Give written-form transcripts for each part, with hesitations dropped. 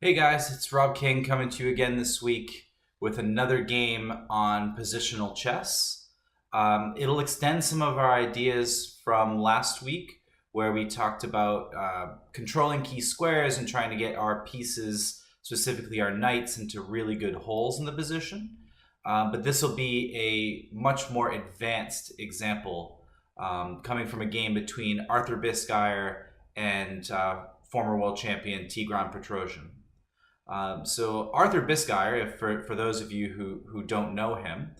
Hey guys, it's Rob King coming to you again this week with another game on positional chess. It'll extend some of our ideas from last week, where we talked about controlling key squares and trying to get our pieces, specifically our knights, into really good holes in the position. But this will be a much more advanced example, coming from a game between Arthur Bisguier and former world champion Tigran Petrosian. So Arthur Bisguier, for those of you who don't know him,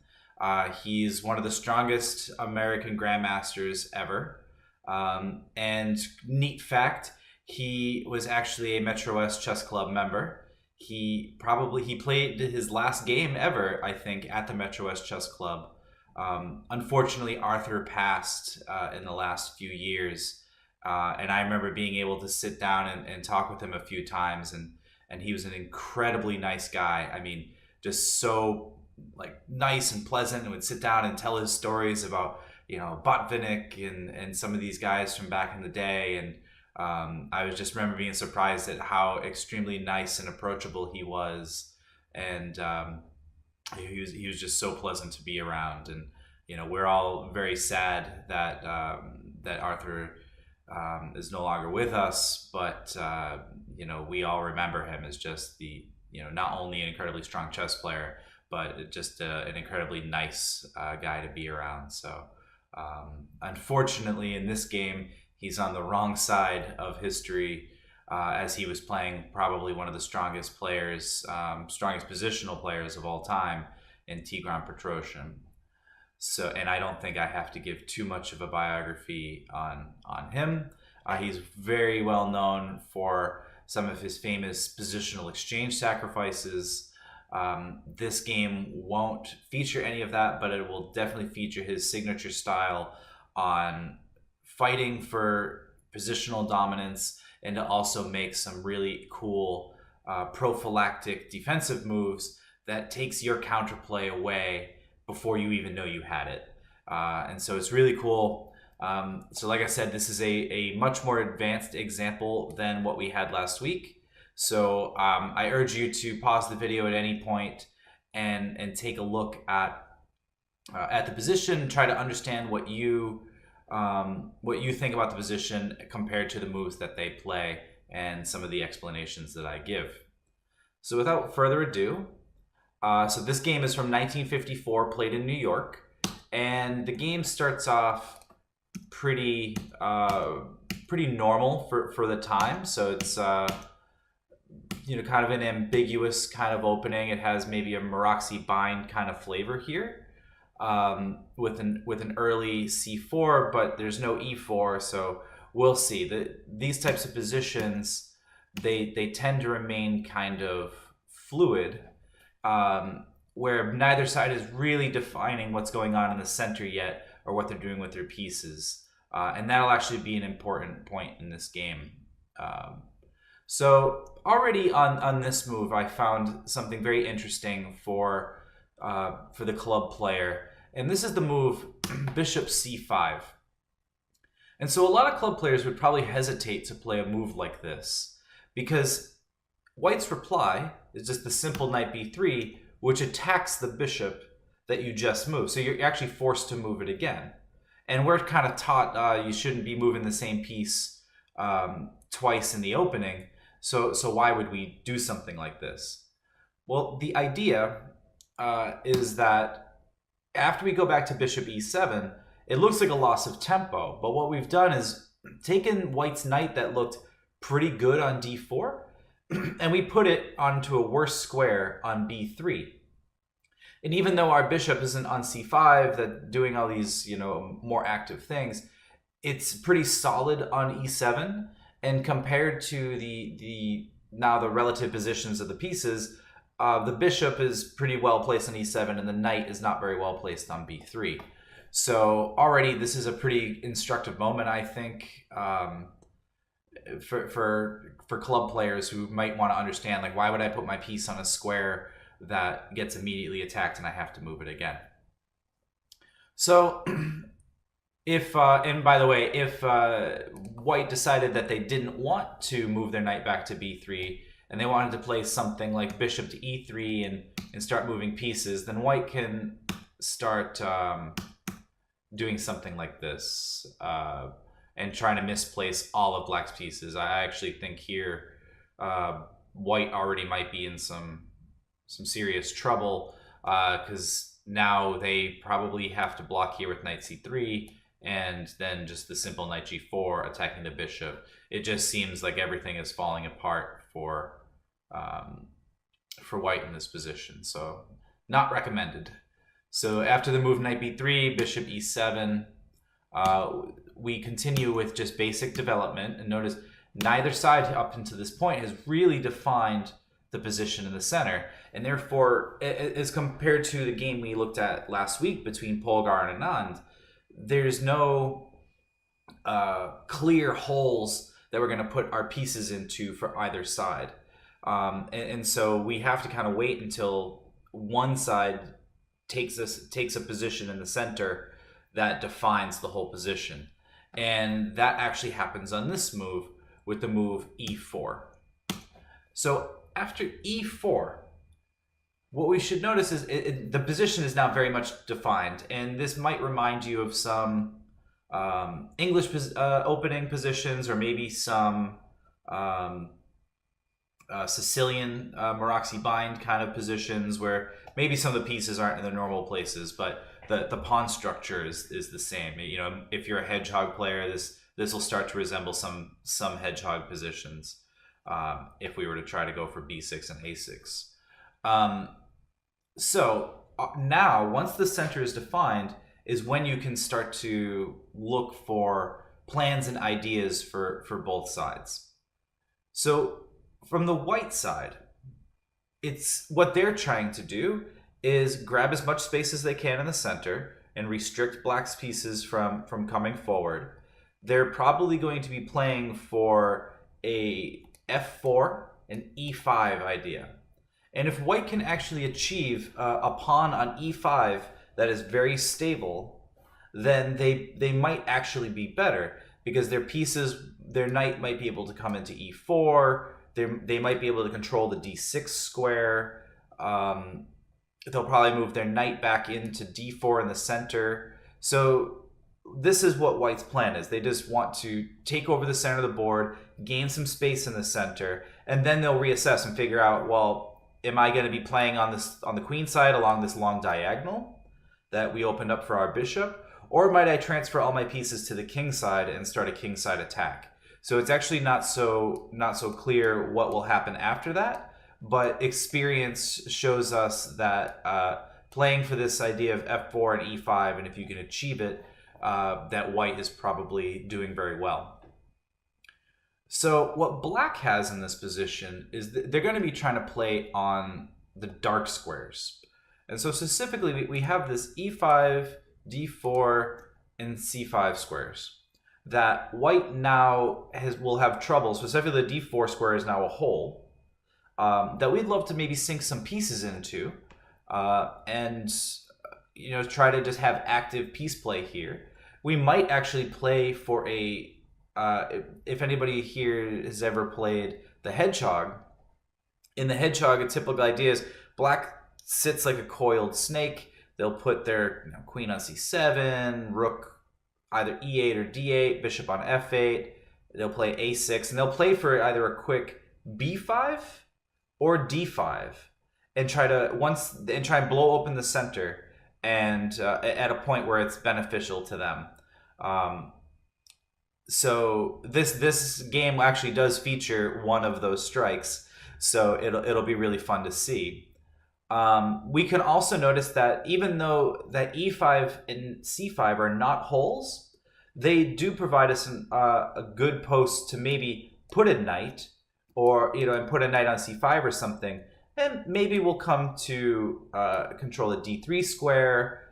he's one of the strongest American grandmasters ever. And neat fact, he was actually a Metro West Chess Club member. He played his last game ever, I think, at the Metro West Chess Club. Unfortunately, Arthur passed in the last few years, and I remember being able to sit down and talk with him a few times, and he was an incredibly nice guy. I mean, just so like nice and pleasant, and would sit down and tell his stories about Botvinnik and some of these guys from back in the day. And I was just remember being surprised at how extremely nice and approachable he was, and he was just so pleasant to be around. And we're all very sad that that Arthur is no longer with us, but we all remember him as just the not only an incredibly strong chess player, but just an incredibly nice guy to be around. So unfortunately, in this game, he's on the wrong side of history, as he was playing probably one of the strongest players, strongest positional players of all time, in Tigran Petrosian. So, and I don't think I have to give too much of a biography on him. He's very well known for some of his famous positional exchange sacrifices. This game won't feature any of that, but it will definitely feature his signature style on fighting for positional dominance, and to also make some really cool prophylactic defensive moves that takes your counterplay away before you even know you had it. And so it's really cool. So like I said, this is a much more advanced example than what we had last week. So I urge you to pause the video at any point and take a look at the position, try to understand what you think about the position compared to the moves that they play, and some of the explanations that I give. So without further ado, so this game is from 1954, played in New York, and the game starts off pretty normal for the time. So it's kind of an ambiguous kind of opening. It has maybe a Maroczy bind kind of flavor here, with an early c4, but there's no e4, so we'll see. These types of positions, they tend to remain kind of fluid, where neither side is really defining what's going on in the center yet, or what they're doing with their pieces. And that'll actually be an important point in this game. So already on this move, I found something very interesting for the club player. And this is the move Bishop c5. And so a lot of club players would probably hesitate to play a move like this, because White's reply is just the simple knight b3, which attacks the bishop that you just moved. So you're actually forced to move it again. And we're kind of taught you shouldn't be moving the same piece twice in the opening. So why would we do something like this? Well, the idea is that after we go back to bishop e7, it looks like a loss of tempo. But what we've done is taken White's knight that looked pretty good on d4, and we put it onto a worse square on b3. And even though our bishop isn't on c5, that doing all these more active things, it's pretty solid on e7. And compared to the relative positions of the pieces, the bishop is pretty well placed on e7, and the knight is not very well placed on b3. So already this is a pretty instructive moment, I think, for club players who might want to understand, like, why would I put my piece on a square that gets immediately attacked and I have to move it again? So if and by the way, if White decided that they didn't want to move their knight back to b3, and they wanted to play something like bishop to e3 and start moving pieces, then white can start doing something like this and trying to misplace all of black's pieces. I actually think here white already might be in some serious trouble because now they probably have to block here with knight c3 and then just the simple knight g4 attacking the bishop. It just seems like everything is falling apart for white in this position, so not recommended. So after the move knight b3, bishop e7, we continue with just basic development, and notice neither side up until this point has really defined the position in the center, and therefore, as compared to the game we looked at last week between Polgar and Anand, there's no clear holes that we're going to put our pieces into for either side. And so we have to kind of wait until one side takes a position in the center that defines the whole position. And that actually happens on this move with the move e4. So after e4, what we should notice is the position is now very much defined. And this might remind you of some English opening positions, or maybe some Sicilian Maroczy bind kind of positions where maybe some of the pieces aren't in their normal places, but the pawn structure is the same. You know, if you're a hedgehog player, this will start to resemble some hedgehog positions if we were to try to go for b6 and a6. So now, once the center is defined, is when you can start to look for plans and ideas for both sides. So from the white side, it's what they're trying to do is grab as much space as they can in the center and restrict black's pieces from coming forward. They're probably going to be playing for a f4 and e5 idea. And if white can actually achieve a pawn on e5 that is very stable, then they might actually be better, because their pieces, their knight might be able to come into e4, they might be able to control the d6 square, they'll probably move their knight back into d4 in the center. So this is what white's plan is. They just want to take over the center of the board, gain some space in the center, and then they'll reassess and figure out, well, am I going to be playing on the queen side along this long diagonal that we opened up for our bishop, or might I transfer all my pieces to the king side and start a king side attack? So it's actually not so clear what will happen after that, but experience shows us that playing for this idea of f4 and e5, and if you can achieve it, that white is probably doing very well. So what black has in this position is they're going to be trying to play on the dark squares. And so specifically, we have this e5, d4, and c5 squares that white now will have trouble. Specifically, the d4 square is now a hole that we'd love to maybe sink some pieces into and try to just have active piece play here. We might actually play for a if anybody here has ever played the hedgehog, in the hedgehog, a typical idea is black sits like a coiled snake. They'll put their queen on c7, rook either e8 or d8, bishop on f8. They'll play a6, and they'll play for either a quick b5 or d5, and try and blow open the center, and at a point where it's beneficial to them. So this game actually does feature one of those strikes, so it'll be really fun to see. We can also notice that even though that e5 and c5 are not holes, they do provide us a good post to maybe put a knight, or and put a knight on c5 or something, and maybe we'll come to control the d3 square.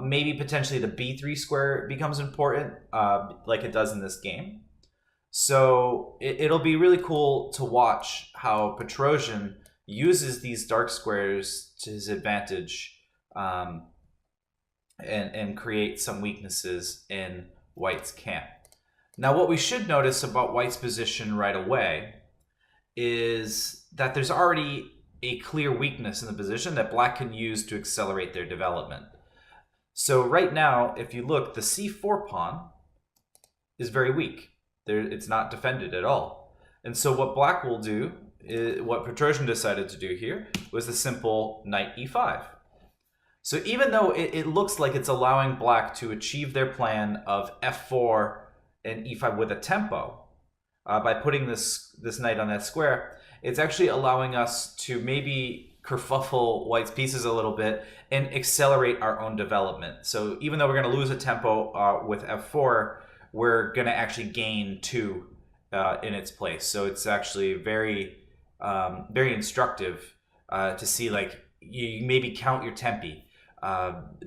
Maybe potentially the b3 square becomes important, like it does in this game. So it'll be really cool to watch how Petrosian uses these dark squares to his advantage, and create some weaknesses in white's camp. Now, what we should notice about white's position right away is that there's already a clear weakness in the position that black can use to accelerate their development. So right now, if you look, the c4 pawn is very weak. It's not defended at all. And so what black will do, what Petrosian decided to do here, was the simple knight e5. So even though it looks like it's allowing black to achieve their plan of f4 and e5 with a tempo, by putting this knight on that square, it's actually allowing us to maybe kerfuffle white's pieces a little bit and accelerate our own development. So even though we're going to lose a tempo with f4, we're going to actually gain 2 in its place. So it's actually very, very instructive to see, like, you maybe count your tempi.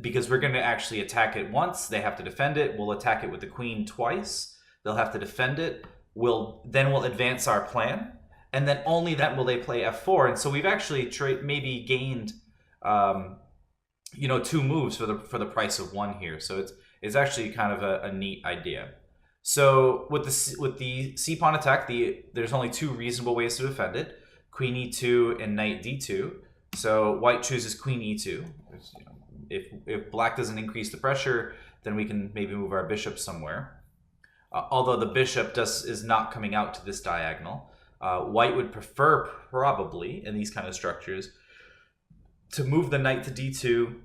Because we're going to actually attack it once. They have to defend it. We'll attack it with the queen twice. They'll have to defend it. We'll advance our plan, and then only then will they play f4. And so we've actually maybe gained, 2 moves for the price of 1 here. So it's actually kind of a neat idea. So with the c pawn attack, there's only 2 reasonable ways to defend it: queen e2 and knight d2. So white chooses queen e2. If black doesn't increase the pressure, then we can maybe move our bishop somewhere. Although the bishop is not coming out to this diagonal. White would prefer, probably, in these kind of structures, to move the knight to d2,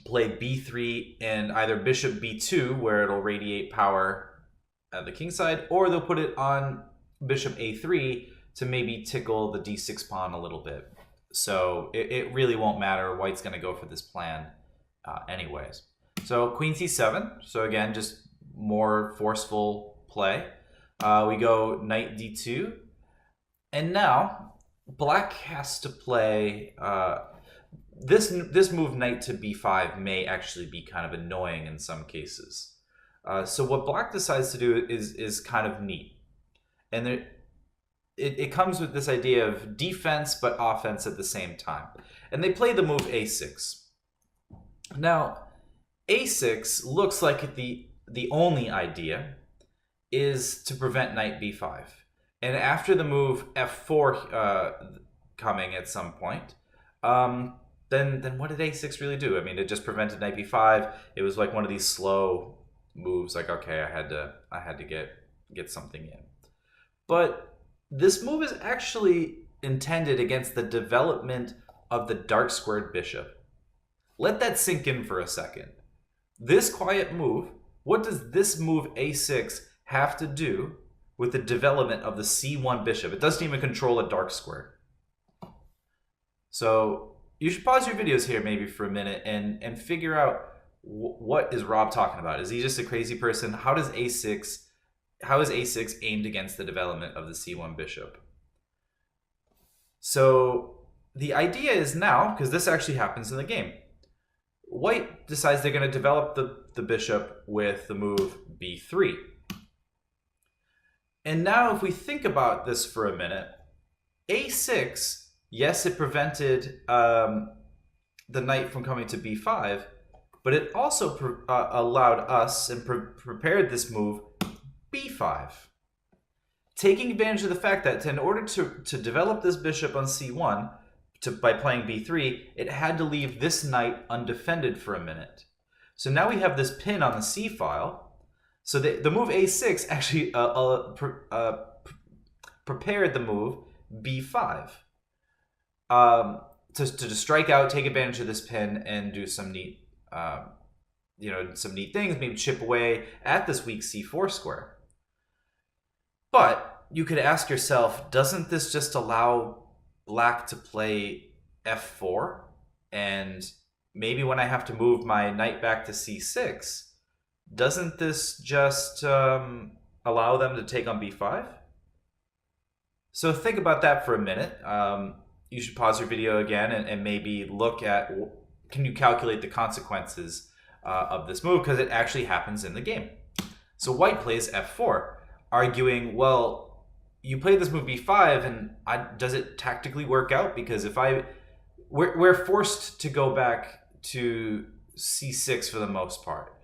play b3, and either bishop b2, where it'll radiate power at the king side, or they'll put it on bishop a3 to maybe tickle the d6 pawn a little bit. So it really won't matter. White's going to go for this plan anyways. So queen c7. So again, just more forceful play. We go knight d2. And now black has to play... this move knight to b5 may actually be kind of annoying in some cases. So what black decides to do is kind of neat. And it comes with this idea of defense but offense at the same time. And they play the move a6. Now, a6 looks like the only idea is to prevent knight b5. And after the move f4 coming at some point, then what did a6 really do? I mean, it just prevented knight b5. It was like one of these slow moves, like, okay, I had to get something in. But this move is actually intended against the development of the dark squared bishop. Let that sink in for a second. This quiet move, what does this move a6 have to do with the development of the c1 bishop? It doesn't even control a dark square. So you should pause your videos here maybe for a minute and figure out what is Rob talking about. Is he just a crazy person? How is a6 aimed against the development of the c1 bishop? So the idea is now, because this actually happens in the game, white decides they're going to develop the bishop with the move b3. And now if we think about this for a minute, a6, yes, it prevented the knight from coming to b5, but it also allowed us and prepared this move b5. Taking advantage of the fact that in order to develop this bishop on c1, by playing b3, it had to leave this knight undefended for a minute. So now we have this pin on the c file. So the move a6 actually prepared the move b5 to strike out, take advantage of this pin, and do some neat, some neat things. Maybe chip away at this weak c4 square. But you could ask yourself, doesn't this just allow black to play f4, and maybe when I have to move my knight back to c6, doesn't this just allow them to take on b5? So think about that for a minute. You should pause your video again and maybe look at, can you calculate the consequences of this move, because it actually happens in the game. So white plays f4, arguing, well, you played this move b5, and does it tactically work out? Because if we're forced to go back to c6 for the most part.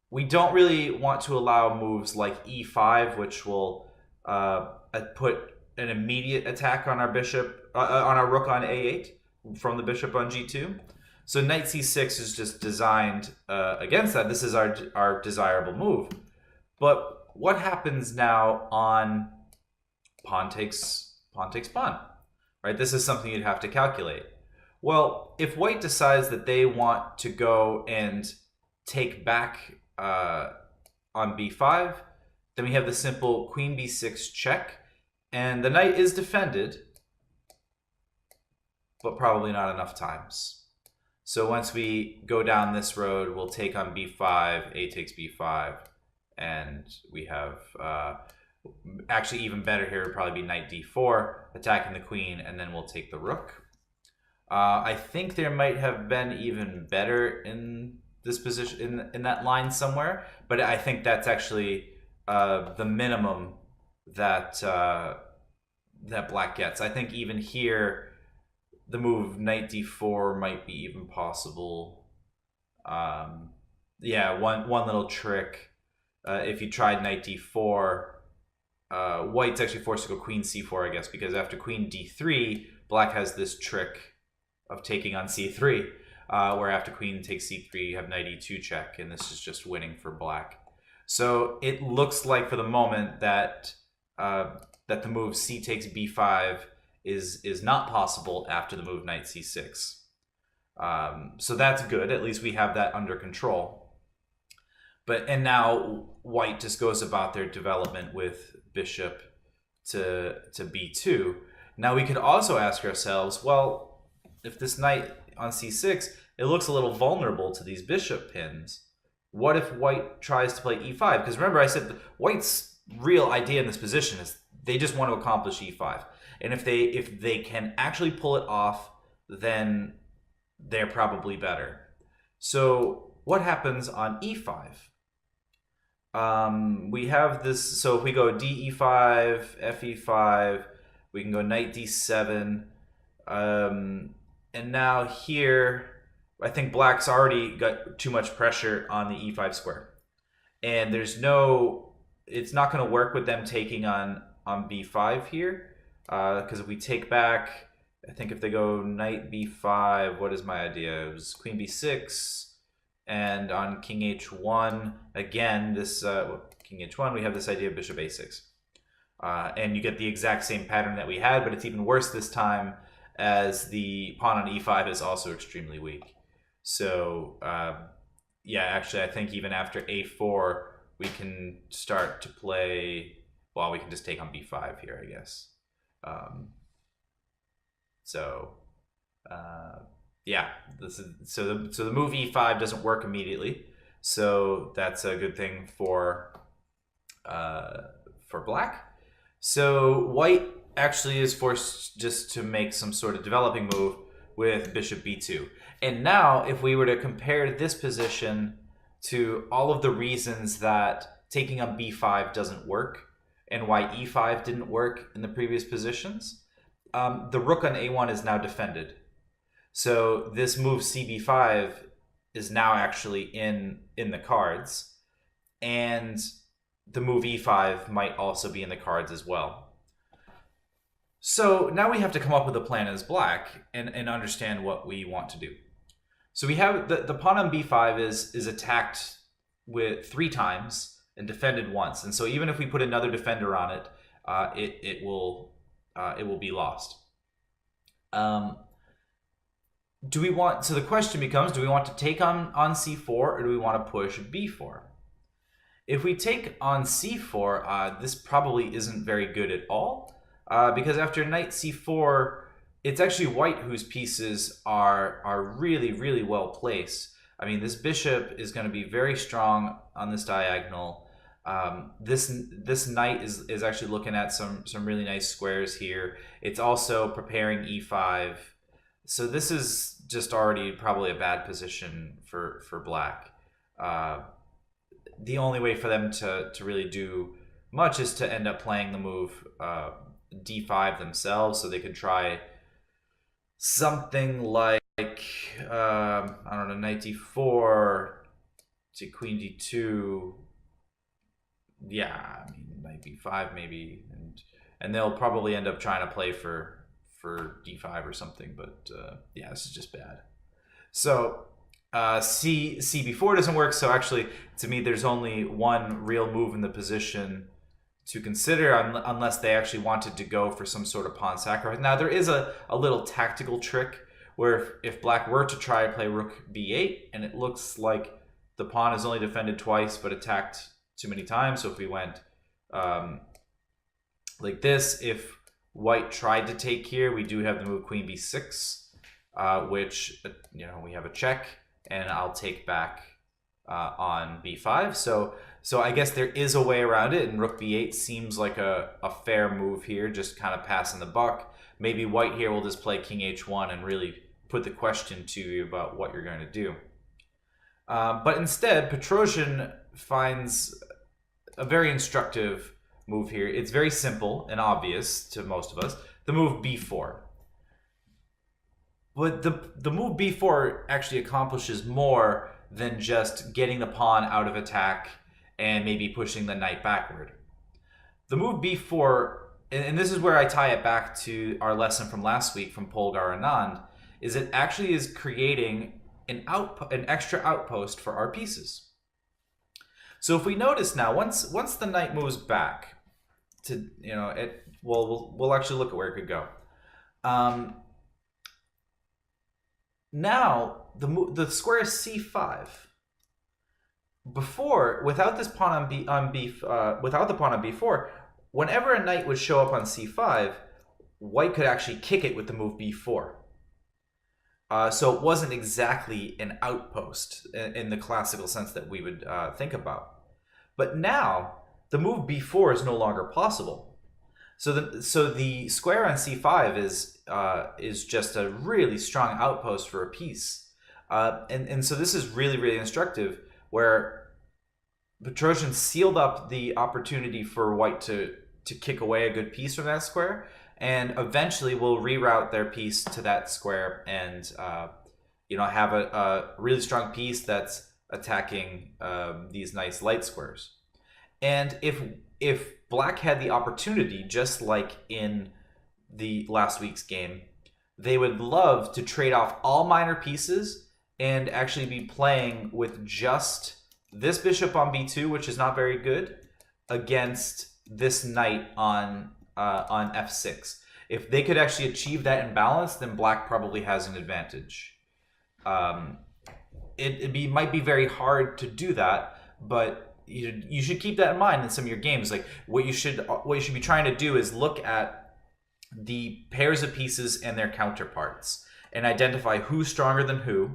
We don't really want to allow moves like e5, which will put an immediate attack on our bishop, on our rook on a8 from the bishop on g2. So knight c6 is just designed against that. This is our desirable move. But what happens now on pawn takes pawn, right? This is something you'd have to calculate. Well, if white decides that they want to go and take back on b5, then we have the simple queen b6 check, and the knight is defended, but probably not enough times. So once we go down this road, we'll take on b5, a takes b5, and we have actually even better here would probably be knight d4, attacking the queen, and then we'll take the rook. I think there might have been even better in this position, in that line somewhere, but I think that's actually the minimum that that black gets. I think even here, the move knight d4 might be even possible. Yeah, one little trick. If you tried knight d4, white's actually forced to go queen c4, I guess, because after queen d3, black has this trick of taking on c3, where after queen takes c3, you have knight e2 check, and this is just winning for black. So it looks like for the moment that that the move c takes b5 is not possible after the move knight c6. So that's good. At least we have that under control. And now white just goes about their development with bishop to b2. Now we could also ask ourselves, well, if this knight on c6, it looks a little vulnerable to these bishop pins. What if white tries to play e5? Because remember, I said white's real idea in this position is they just want to accomplish e5. And if they can actually pull it off, then they're probably better. So what happens on e5? We have this, so if we go d e5, f e5, we can go knight d7, and now here, I think black's already got too much pressure on the e5 square. And there's no, it's not going to work with them taking on b5 here. Because if we take back, I think if they go knight b5, what is my idea? It was queen b6, and on king h1, again, this king h1, we have this idea of bishop a6. And you get the exact same pattern that we had, but it's even worse this time, as the pawn on e5 is also extremely weak. So yeah, actually I think even after a4 we can start to play, well, we can just take on b5 here, I guess. Yeah, so the move e5 doesn't work immediately, so that's a good thing for black. So white actually is forced just to make some sort of developing move with bishop b2. And now, if we were to compare this position to all of the reasons that taking on b5 doesn't work, and why e5 didn't work in the previous positions, the rook on a1 is now defended. So this move cb5 is now actually in the cards, and the move e5 might also be in the cards as well. So now we have to come up with a plan as black and understand what we want to do. So we have the pawn on b5 is attacked with 3 times and defended once, and so even if we put another defender on it, it will be lost. Do we want? So the question becomes: do we want to take on c4, or do we want to push b4? If we take on c4, this probably isn't very good at all, because after knight c4, it's actually white whose pieces are really, really well placed. I mean, this bishop is going to be very strong on this diagonal. This knight is actually looking at some really nice squares here. It's also preparing e5. So this is just already probably a bad position for black. The only way for them to really do much is to end up playing the move d5 themselves, so they could try something like I don't know, knight d4 to queen d2. Yeah, I mean, knight b5 maybe, and and they'll probably end up trying to play for d5 or something. But yeah, this is just bad. So c4 doesn't work. So actually, to me, there's only one real move in the position to consider, unless they actually wanted to go for some sort of pawn sacrifice. Now, there is a little tactical trick where if black were to try to play rook b8, and it looks like the pawn is only defended twice but attacked too many times. So if we went like this, if white tried to take here, we do have the move queen b6, which, we have a check, and I'll take back on b5. So I guess there is a way around it, and rook b8 seems like a fair move here, just kind of passing the buck. Maybe white here will just play king h1 and really put the question to you about what you're going to do. But instead, Petrosian finds a very instructive move here. It's very simple and obvious to most of us. The move b4. But the move b4 actually accomplishes more than just getting the pawn out of attack and maybe pushing the knight backward. The move b4, and this is where I tie it back to our lesson from last week from Polgar Anand, is it actually is creating an extra outpost for our pieces. So if we notice now, once the knight moves back to, we'll actually look at where it could go. Now the square is c5. Before, without this pawn without the pawn on b4, whenever a knight would show up on c5, white could actually kick it with the move b4. So it wasn't exactly an outpost in the classical sense that we would think about. But now the move b4 is no longer possible. So the square on c5 is just a really strong outpost for a piece, and so this is really, really instructive, where Petrosian sealed up the opportunity for white to kick away a good piece from that square, and eventually will reroute their piece to that square and have a really strong piece that's attacking these nice light squares. And if black had the opportunity, just like in the last week's game, they would love to trade off all minor pieces and actually be playing with just this bishop on b2, which is not very good, against this knight on f6. If they could actually achieve that in balance, then black probably has an advantage. It might be very hard to do that, but you should keep that in mind in some of your games. Like what you should be trying to do is look at the pairs of pieces and their counterparts and identify who's stronger than who,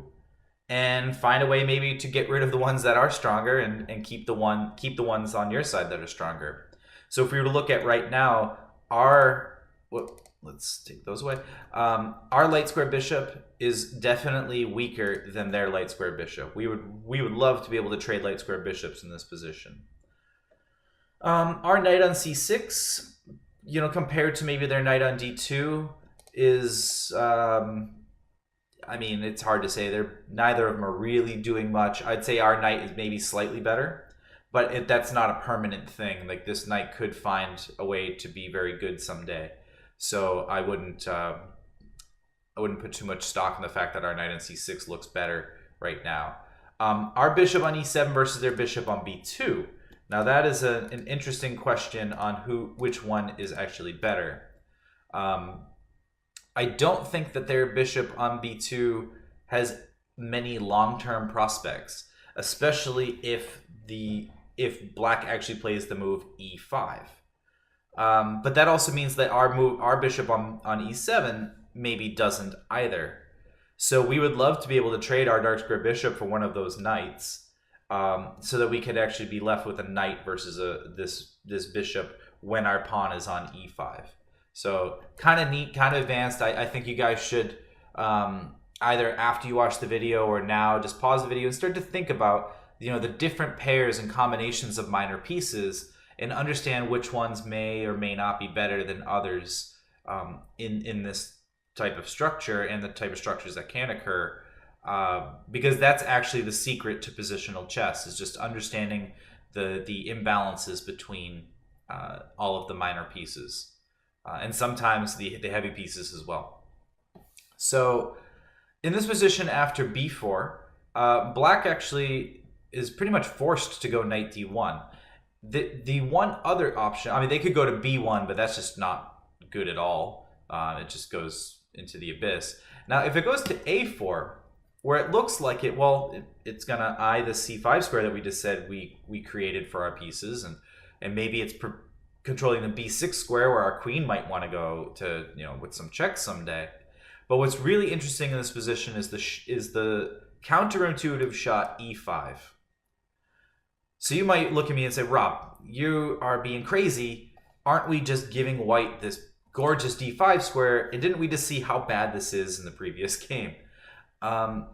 and find a way maybe to get rid of the ones that are stronger and keep the ones on your side that are stronger. So if we were to look at right now, let's take those away. Our light square bishop is definitely weaker than their light square bishop. We would love to be able to trade light square bishops in this position. Our knight on c6, compared to maybe their knight on d2, is it's hard to say. Neither of them are really doing much. I'd say our knight is maybe slightly better, but that's not a permanent thing. Like this knight could find a way to be very good someday. So I wouldn't put too much stock in the fact that our knight on c6 looks better right now. Our bishop on e7 versus their bishop on b2. Now that is an interesting question on which one is actually better. I don't think that their bishop on b2 has many long-term prospects, especially if black actually plays the move e5. But that also means that our bishop on e7 maybe doesn't either. So we would love to be able to trade our dark square bishop for one of those knights, so that we could actually be left with a knight versus this bishop when our pawn is on e5. So kind of neat, kind of advanced. I think you guys should either after you watch the video or now just pause the video and start to think about the different pairs and combinations of minor pieces, and understand which ones may or may not be better than others in this type of structure and the type of structures that can occur, because that's actually the secret to positional chess, is just understanding the imbalances between all of the minor pieces. and sometimes the heavy pieces as well. So in this position after b4, black actually is pretty much forced to go knight d1. The one other option, I mean, they could go to b1, but that's just not good at all. It just goes into the abyss. Now, if it goes to a4, where it looks like it's going to eye the c5 square that we just said we created for our pieces, and maybe it's controlling the b6 square where our queen might want to go to, with some checks someday. But what's really interesting in this position is the counterintuitive shot e5. So you might look at me and say, Rob, you are being crazy. Aren't we just giving white this gorgeous d5 square? And didn't we just see how bad this is in the previous game? And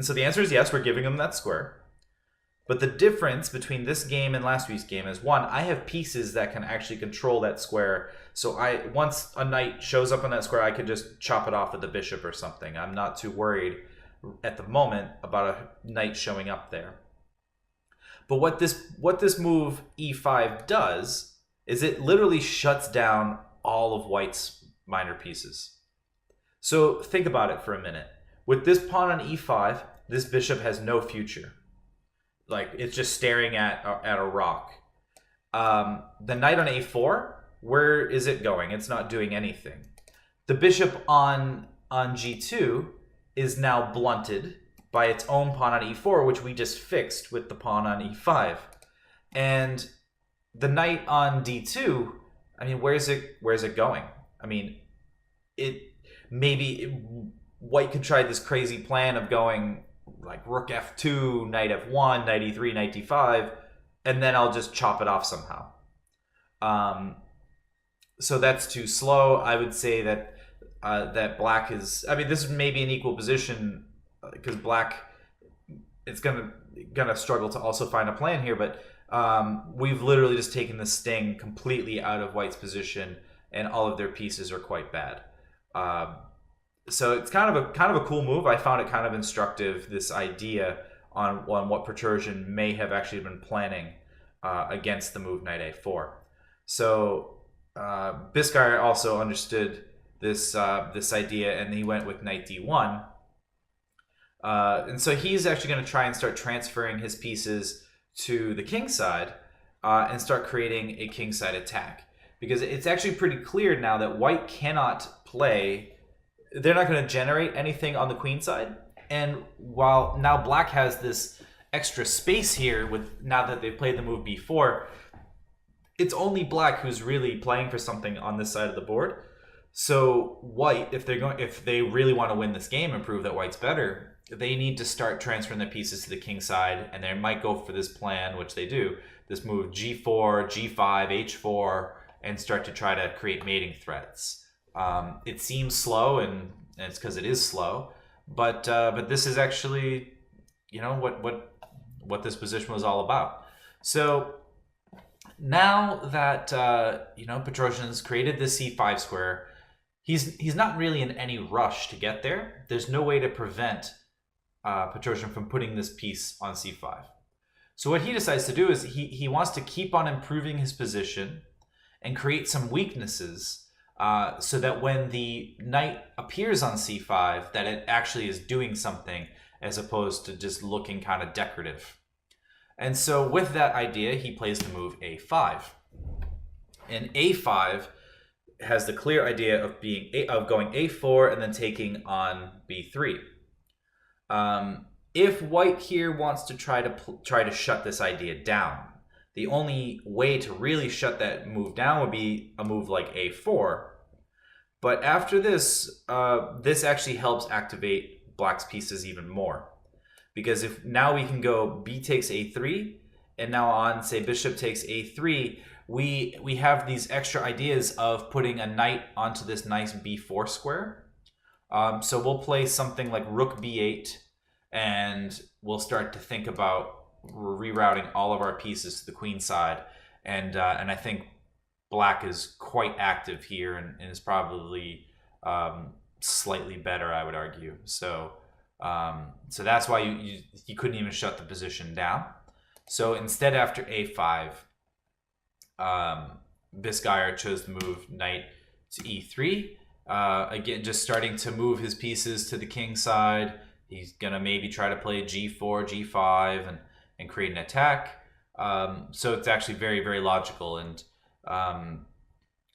so the answer is yes, we're giving them that square. But the difference between this game and last week's game is, one, I have pieces that can actually control that square. So once a knight shows up on that square, I could just chop it off with the bishop or something. I'm not too worried at the moment about a knight showing up there. But what this move e5 does is it literally shuts down all of white's minor pieces. So think about it for a minute. With this pawn on e5, this bishop has no future. Like, it's just staring at a rock. The knight on a4, where is it going? It's not doing anything. The bishop on g2 is now blunted by its own pawn on e4, which we just fixed with the pawn on e5. And the knight on d2, I mean, where's it going? I mean, white could try this crazy plan of going like rook f2, knight f1, knight e3, knight d5, and then I'll just chop it off somehow. So that's too slow. I would say that that black is, I mean, this is maybe an equal position because black is gonna struggle to also find a plan here, but we've literally just taken the sting completely out of white's position, and all of their pieces are quite bad. So it's kind of a cool move. I found it kind of instructive, this idea on what Petrosian may have actually been planning against the move knight a4. So Bisguier also understood this idea, and he went with knight d1. And so he's actually going to try and start transferring his pieces to the king side and start creating a king side attack. Because it's actually pretty clear now that white cannot play. They're not going to generate anything on the queen side. And while now black has this extra space here, with now that they've played the move b4, it's only black who's really playing for something on this side of the board. So white, if they really want to win this game and prove that white's better, they need to start transferring their pieces to the king side, and they might go for this plan, which they do, this move g4, g5, h4, and start to try to create mating threats. It seems slow, and it's because it is slow, but this is actually, what this position was all about. So now that Petrosian's created this c5 square, he's not really in any rush to get there. There's no way to prevent Petrosian from putting this piece on c5. So what he decides to do is he wants to keep on improving his position and create some weaknesses so that when the knight appears on c5, that it actually is doing something as opposed to just looking kind of decorative. And so with that idea, he plays the move a5. And a5 has the clear idea of going a4 and then taking on b3. If white here wants to try to shut this idea down, the only way to really shut that move down would be a move like a4. But after this, this actually helps activate black's pieces even more. Because if now we can go b takes a3, and now on, say, bishop takes a3, we have these extra ideas of putting a knight onto this nice b4 square. So we'll play something like rook b8, and we'll start to think about rerouting all of our pieces to the queen side. And I think black is quite active here and is probably slightly better, I would argue. So that's why you couldn't even shut the position down. So instead, after a5, Bisguier chose the move knight to e3. Again, just starting to move his pieces to the king side. He's gonna maybe try to play g4, g5, and create an attack. So it's actually very, very logical, and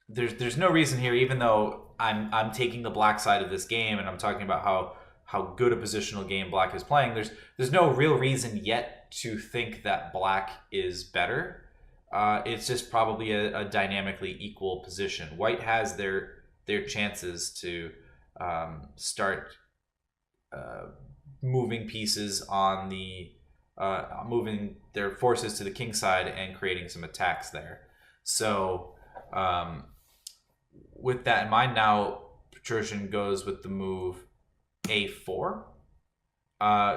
there's no reason here, even though I'm taking the black side of this game and I'm talking about how good a positional game black is playing. There's no real reason yet to think that black is better. It's just probably a dynamically equal position. White has their chances to start moving pieces on the moving their forces to the king side and creating some attacks there. So with that in mind, now Petrosian goes with the move a4,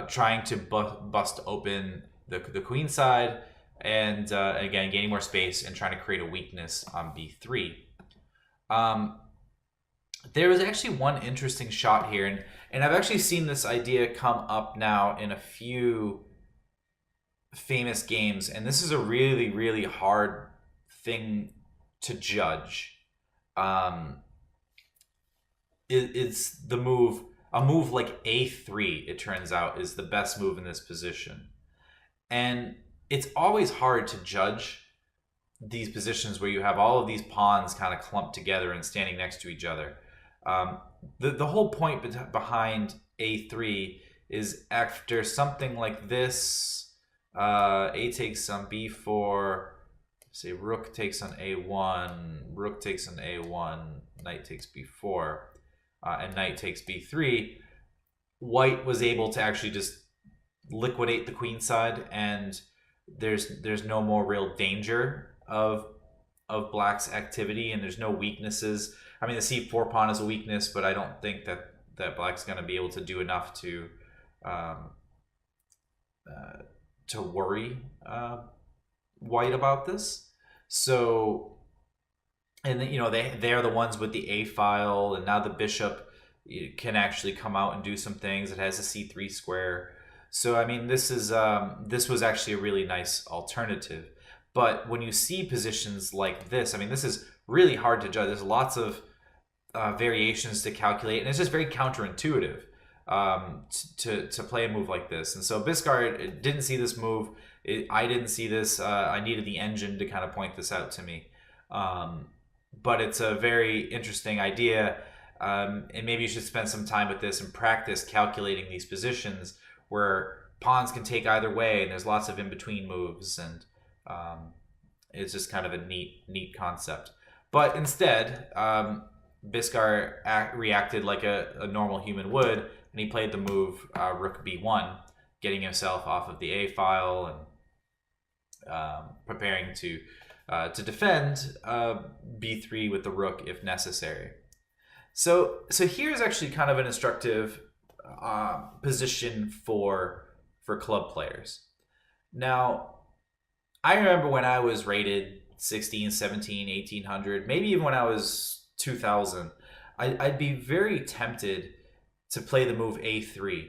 trying to bust open the queen side, and again gaining more space and trying to create a weakness on b3. There was actually one interesting shot here, and I've actually seen this idea come up now in a few famous games, and this is a really, really hard thing to judge. It's the move, a move like a3, it turns out, is the best move in this position. And it's always hard to judge these positions where you have all of these pawns kind of clumped together and standing next to each other. The whole point behind a3 is after something like this, a takes on b4, say rook takes on a1, rook takes on a1, knight takes b4, and knight takes b3, white was able to actually just liquidate the queen side, and there's no more real danger of black's activity, and there's no weaknesses. I mean, the c4 pawn is a weakness, but I don't think that black's going to be able to do enough to worry white about this. So, and you know, they are the ones with the a file, and now the bishop can actually come out and do some things. It has a c3 square. So I mean, this was actually a really nice alternative. But when you see positions like this, I mean, this is really hard to judge. There's lots of variations to calculate, and it's just very counterintuitive to play a move like this. And so Bisguier didn't see this move. I didn't see this. I needed the engine to kind of point this out to me. But it's a very interesting idea, and maybe you should spend some time with this and practice calculating these positions where pawns can take either way, and there's lots of in-between moves, and it's just kind of a neat concept. But instead, Bisguier reacted like a normal human would, and he played the move rook b1, getting himself off of the a file and preparing to defend b3 with the rook if necessary. So here's actually kind of an instructive position for club players. Now, I remember when I was rated 16, 17, 1800, maybe even when I was 2000, I'd be very tempted to play the move a3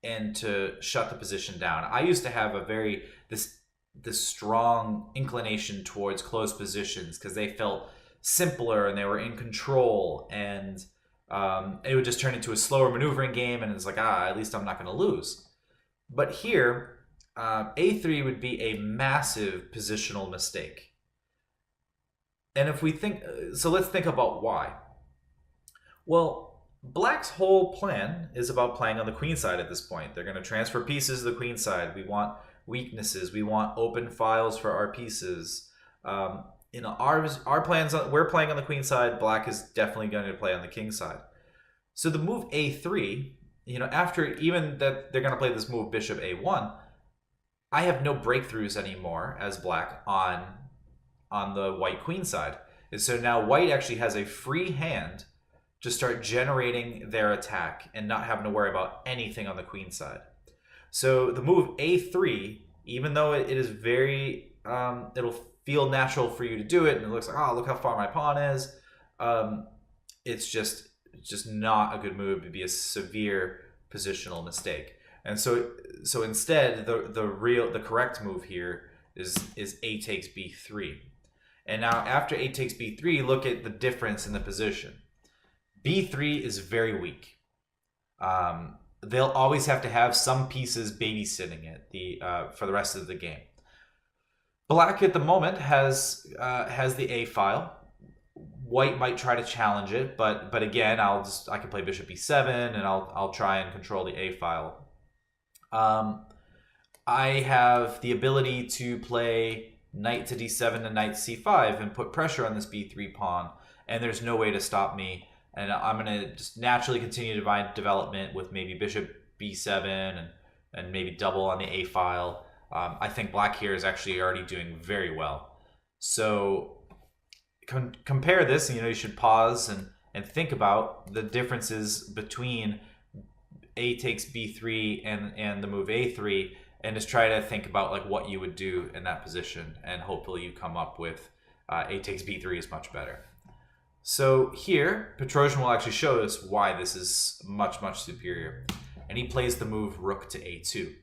and to shut the position down. I used to have this strong inclination towards closed positions because they felt simpler and they were in control, and it would just turn into a slower maneuvering game, and it's like, at least I'm not going to lose. But here, a3 would be a massive positional mistake. And if we think, so let's think about why. Well, black's whole plan is about playing on the queen side at this point. They're going to transfer pieces to the queen side. We want weaknesses. We want open files for our pieces. You know, our plans, we're playing on the queen side. Black is definitely going to play on the king side. So the move a3, you know, after even that they're going to play this move bishop a1, I have no breakthroughs anymore as black on the white queen side. And so now white actually has a free hand to start generating their attack and not having to worry about anything on the queen side. So the move a3, even though it is very, it'll feel natural for you to do it, and it looks like, oh, look how far my pawn is. It's just not a good move. It'd be a severe positional mistake. And so instead, the correct move here is a takes b3. And now after a takes b3, look at the difference in the position. b3 is very weak. They'll always have to have some pieces babysitting it for the rest of the game. Black at the moment has the a file. White might try to challenge it, but again, I can play bishop e7 and I'll try and control the a file. I have the ability to play knight to d7 and knight c5 and put pressure on this b3 pawn, and there's no way to stop me. And I'm going to just naturally continue development with maybe bishop b7 and maybe double on the a file. I think black here is actually already doing very well. So compare this, you should pause and think about the differences between a takes b3 and the move a3, and just try to think about like what you would do in that position, and hopefully you come up with a takes b3 is much better. So here, Petrosian will actually show us why this is much, much superior. And he plays the move rook to a2.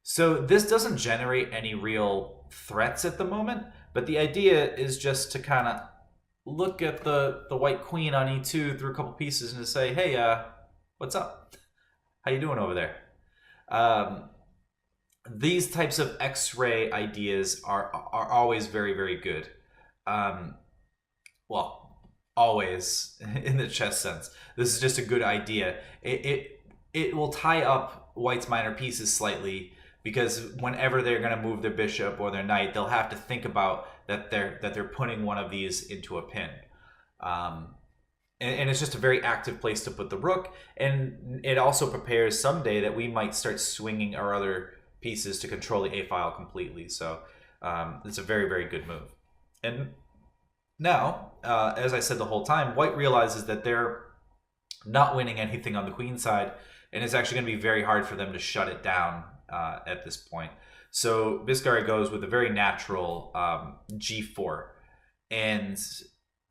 So this doesn't generate any real threats at the moment, but the idea is just to kind of look at the white queen on e2 through a couple pieces and to say, hey, what's up? How you doing over there? These types of X-ray ideas are always very, very good. Well, always in the chess sense. This is just a good idea. It will tie up white's minor pieces slightly, because whenever they're going to move their bishop or their knight, they'll have to think about that they're putting one of these into a pin. And it's just a very active place to put the rook, and it also prepares someday that we might start swinging our other pieces to control the a file completely. So it's a very, very good move. And now, as I said the whole time, white realizes that they're not winning anything on the queen side, and it's actually going to be very hard for them to shut it down at this point. So Bisguier goes with a very natural g4, and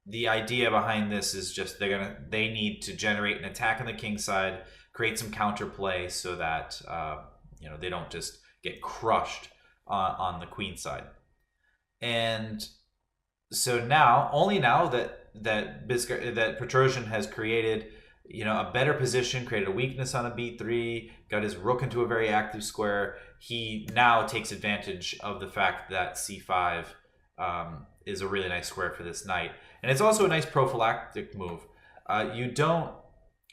the idea behind this is just they need to generate an attack on the king side, create some counterplay so that they don't just get crushed on the queen side. And so only now that Petrosian has created a better position, created a weakness on a b3, got his rook into a very active square, he now takes advantage of the fact that c5 is a really nice square for this knight. And it's also a nice prophylactic move. The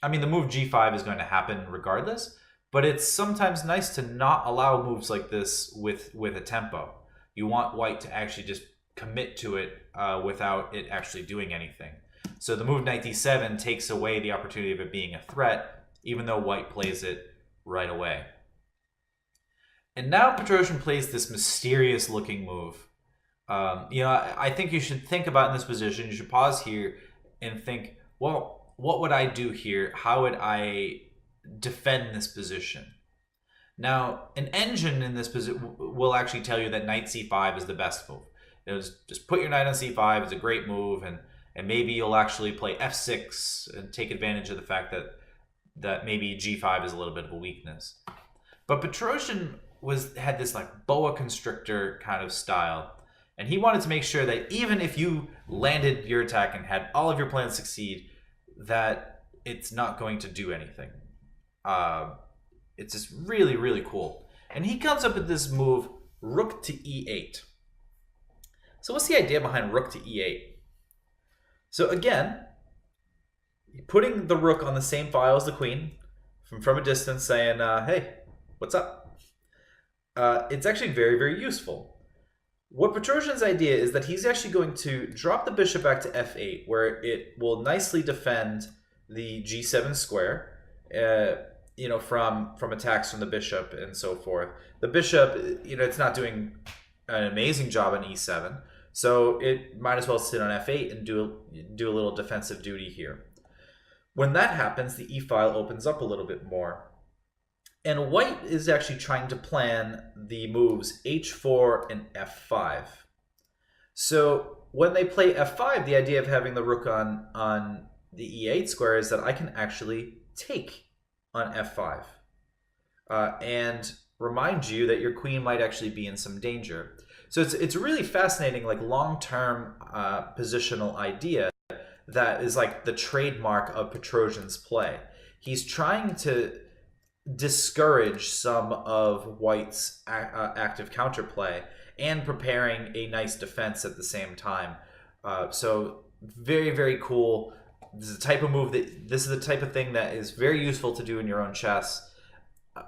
move g5 is going to happen regardless, but it's sometimes nice to not allow moves like this with a tempo. You want white to actually just commit to it without it actually doing anything. So the move knight d7 takes away the opportunity of it being a threat, even though white plays it right away. And now Petrosian plays this mysterious looking move. I think you should think about in this position, you should pause here and think, well, what would I do here? How would I defend this position? Now, an engine in this position will actually tell you that knight c5 is the best move. Just put your knight on c5, it's a great move, and maybe you'll actually play f6 and take advantage of the fact that maybe g5 is a little bit of a weakness. But Petrosian had this like boa constrictor kind of style, and he wanted to make sure that even if you landed your attack and had all of your plans succeed, that it's not going to do anything. It's just really, really cool. And he comes up with this move, rook to e8. So what's the idea behind rook to e8? So again, putting the rook on the same file as the queen from a distance, saying, hey, what's up? It's actually very, very useful. What Petrosian's idea is that he's actually going to drop the bishop back to f8, where it will nicely defend the g7 square, from attacks from the bishop and so forth. The bishop, it's not doing an amazing job on e7, so it might as well sit on f8 and do a little defensive duty here. When that happens, the e file opens up a little bit more. And white is actually trying to plan the moves h4 and f5. So when they play f5, the idea of having the rook on the e8 square is that I can actually take on f5. And remind you that your queen might actually be in some danger. So it's a really fascinating, like long-term positional idea that is like the trademark of Petrosian's play. He's trying to discourage some of White's active counterplay and preparing a nice defense at the same time. So very, very cool. This is the type of move that this is the type of thing that is very useful to do in your own chess.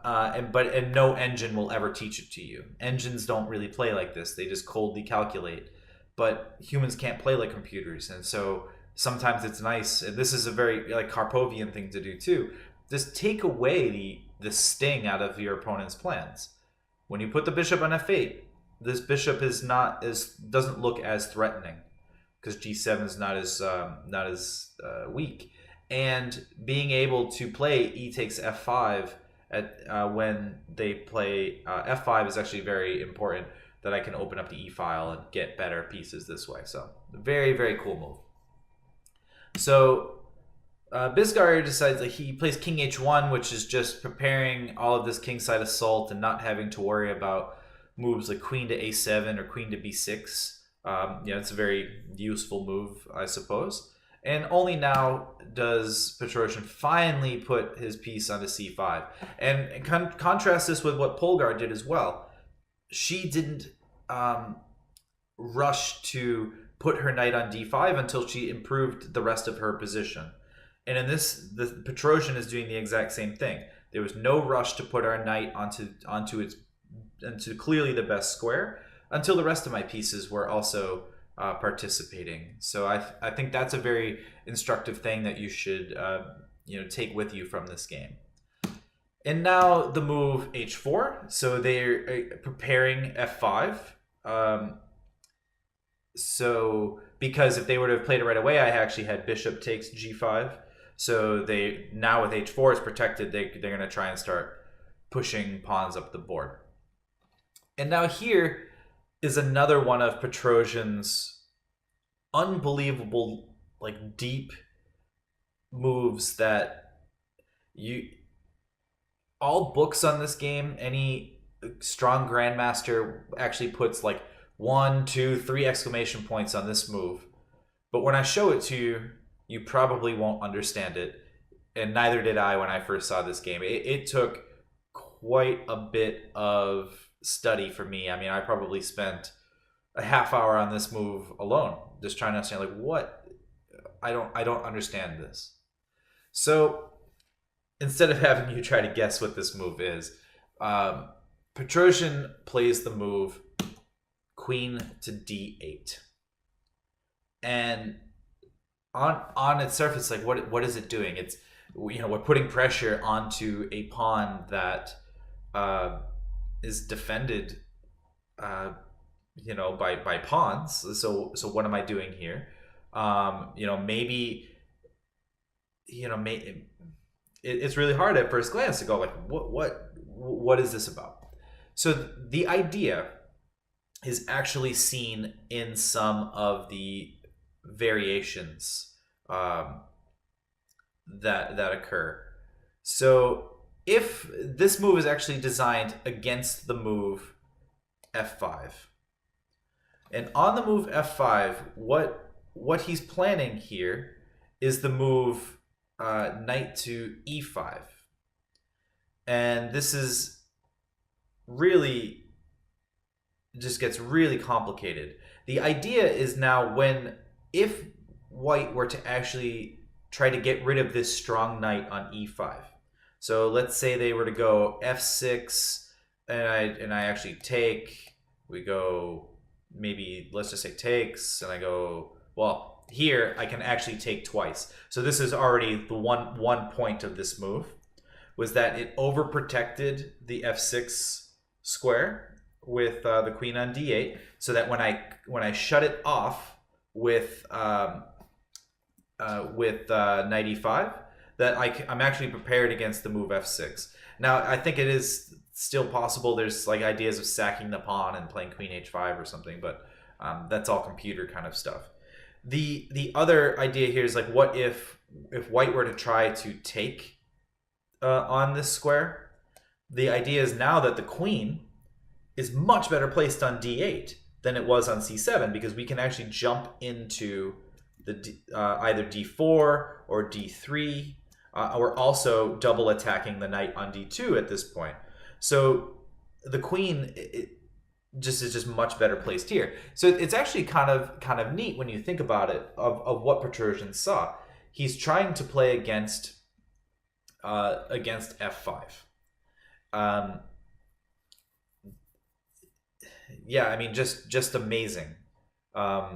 And no engine will ever teach it to you. Engines don't really play like this. They just coldly calculate. But humans can't play like computers, and so sometimes it's nice. And this is a very like Karpovian thing to do too. Just take away the sting out of your opponent's plans. When you put the bishop on f8, this bishop doesn't look as threatening because g7 is not as weak. And being able to play e takes f5 when they play f5 is actually very important, that I can open up the e file and get better pieces this way. So very, very cool move. So Bisguier decides that he plays king h1, which is just preparing all of this kingside assault and not having to worry about moves like queen to a7 or queen to b6. It's a very useful move, I suppose. And only now does Petrosian finally put his piece onto c5. And contrast this with what Polgar did as well. She didn't rush to put her knight on d5 until she improved the rest of her position. And in this, the Petrosian is doing the exact same thing. There was no rush to put our knight onto clearly the best square until the rest of my pieces were also participating. So I think that's a very instructive thing that you should take with you from this game. And now the move h4. So they're preparing f5. So because if they would have played it right away, I actually had bishop takes g5. So they now with h4 is protected, they're going to try and start pushing pawns up the board. And now here is another one of Petrosian's unbelievable, like deep moves that all books on this game, any strong grandmaster actually puts like 1, 2, 3 exclamation points on this move. But when I show it to you, you probably won't understand it. And neither did I when I first saw this game. It took quite a bit of study for me. I mean, I probably spent a half hour on this move alone, just trying to understand like what I don't understand this. So instead of having you try to guess what this move is, Petrosian plays the move queen to d8, and on its surface, like what is it doing? It's we're putting pressure onto a pawn that is defended by pawns. So what am I doing here? Maybe it's really hard at first glance to go like what is this about? So the idea is actually seen in some of the variations that occur. So if this move is actually designed against the move f5, and on the move f5, what he's planning here is the move knight to e5, and this is really just gets really complicated. The idea is now if white were to actually try to get rid of this strong knight on e5. So let's say they were to go f6 and I actually take, we go maybe let's just say takes, and I go, well, here I can actually take twice. So this is already the one point of this move, was that it overprotected the f6 square with the queen on d8, so that when I shut it off with knight e5, that I'm actually prepared against the move f6. Now I think it is still possible. There's like ideas of sacking the pawn and playing queen h5 or something, but that's all computer kind of stuff. The other idea here is like, what if white were to try to take on this square? The idea is now that the queen is much better placed on d8 than it was on c7, because we can actually jump into the either d4 or d3. We're also double attacking the knight on d2 at this point. So the queen is just much better placed here. So it's actually kind of neat when you think about it of what Petrosian saw. He's trying to play against f5. Yeah, I mean, just amazing. I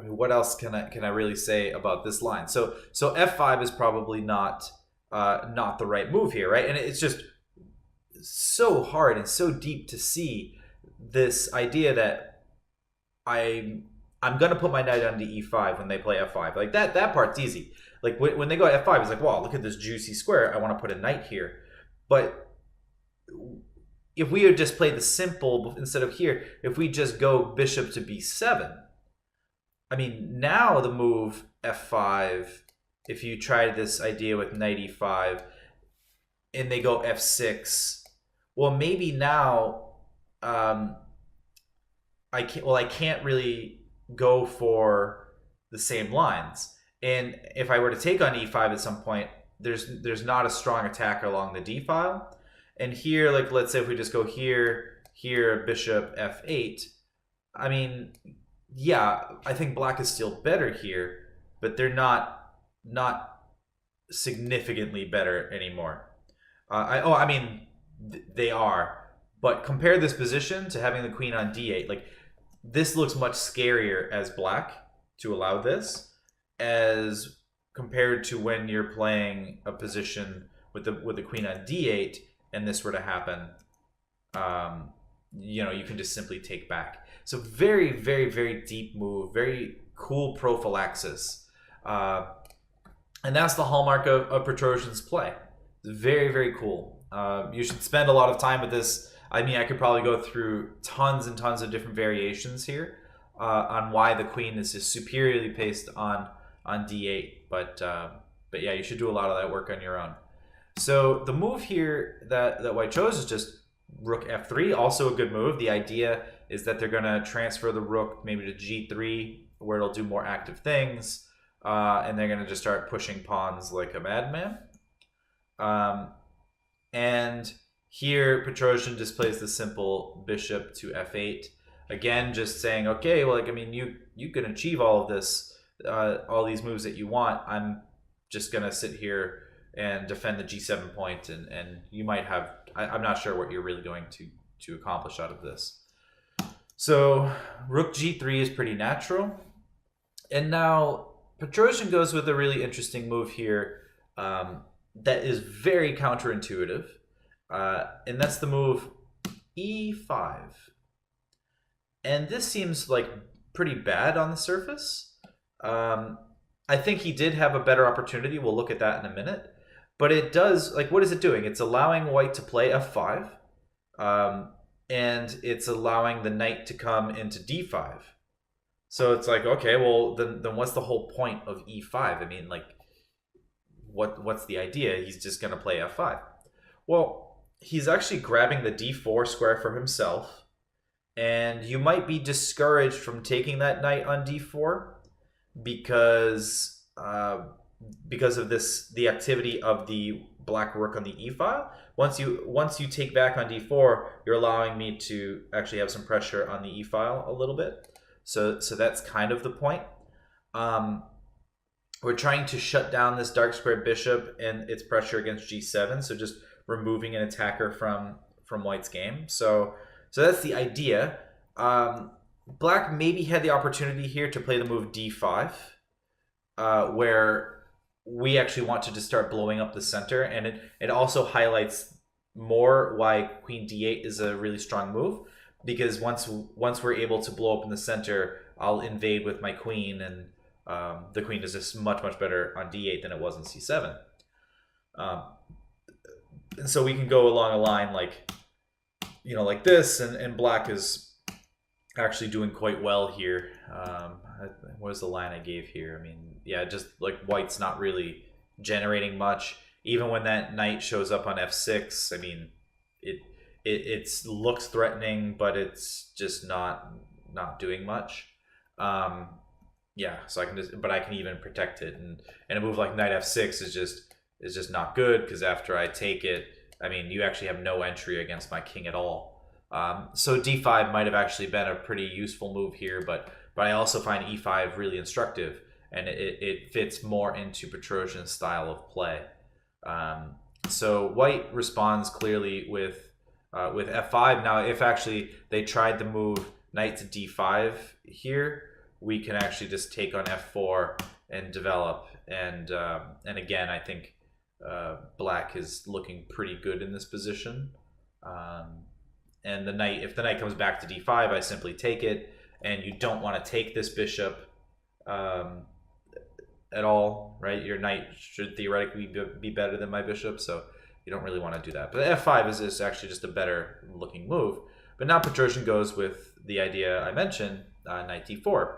mean, what else can I really say about this line? So f5 is probably not the right move here, right? And it's just so hard and so deep to see this idea that I'm gonna put my knight onto e5 when they play f5. Like that part's easy. Like when they go f5, it's like, wow, look at this juicy square. I want to put a knight here. But if we had just played the simple instead of here, if we just go bishop to b7, I mean, now the move f5, if you tried this idea with knight e5 and they go f6, well, maybe now I can't really go for the same lines. And if I were to take on e5 at some point, there's not a strong attack along the d file. And here, like, let's say if we just go here, bishop f8, I mean, yeah, I think black is still better here, but they're not significantly better anymore. I mean, they are. But compare this position to having the queen on d8. Like, this looks much scarier as black to allow this, as compared to when you're playing a position with the queen on d8 and this were to happen. You know, you can just simply take back. So very, very, very deep move, very cool prophylaxis. And that's the hallmark of Petrosian's play. It's very, very cool. You should spend a lot of time with this. I mean, I could probably go through tons and tons of different variations here on why the queen is just superiorly placed on d8. But yeah, you should do a lot of that work on your own. So the move here that white chose is just rook f3, also a good move. The idea is that they're going to transfer the rook maybe to g3, where it'll do more active things, and they're going to just start pushing pawns like a madman. And here Petrosian just plays the simple bishop to f8. Again, just saying, okay, well, like, I mean, you can achieve all of this, all these moves that you want. I'm just going to sit here and defend the g7 point, and you might have, I'm not sure what you're really going to accomplish out of this. So rook g3 is pretty natural. And now Petrosian goes with a really interesting move here that is very counterintuitive. And that's the move e5. And this seems like pretty bad on the surface. I think he did have a better opportunity. We'll look at that in a minute. But it does, like, what is it doing? It's allowing white to play f5. And it's allowing the knight to come into d5. So it's like, okay, well, then what's the whole point of e5? I mean, like, what's the idea? He's just going to play f5. Well, he's actually grabbing the d4 square for himself. And you might be discouraged from taking that knight on d4 because of the activity of the black rook on the e file. Once you take back on d4, you're allowing me to actually have some pressure on the e file a little bit. So that's kind of the point. We're trying to shut down this dark square bishop and its pressure against g7. So just removing an attacker from white's game. So that's the idea. Black maybe had the opportunity here to play the move d5, where we actually want to just start blowing up the center, and it also highlights more why queen d8 is a really strong move, because once we're able to blow up in the center, I'll invade with my queen, and the queen is just much better on d8 than it was on c7. And so we can go along a line like, you know, like this, and black is actually doing quite well here. What was the line I gave here? I mean, yeah, just like white's not really generating much. even when that knight shows up on f6, I mean, it looks threatening, but it's just not doing much. Yeah, so I can just, but I can even protect it, and a move like knight f6 is just not good, because after I take it, I mean, you actually have no entry against my king at all. So d5 might have actually been a pretty useful move here, but I also find e5 really instructive, and it fits more into Petrosian's style of play. So white responds clearly with f5. Now, if actually they tried to move knight to d5 here, we can actually just take on f4 and develop. And again, I think black is looking pretty good in this position. And the knight, if the knight comes back to d5, I simply take it, and you don't want to take this bishop at all, right? Your knight should theoretically be better than my bishop, so you don't really want to do that. But f5 is actually just a better looking move. But now Petrosian goes with the idea I mentioned, knight d4.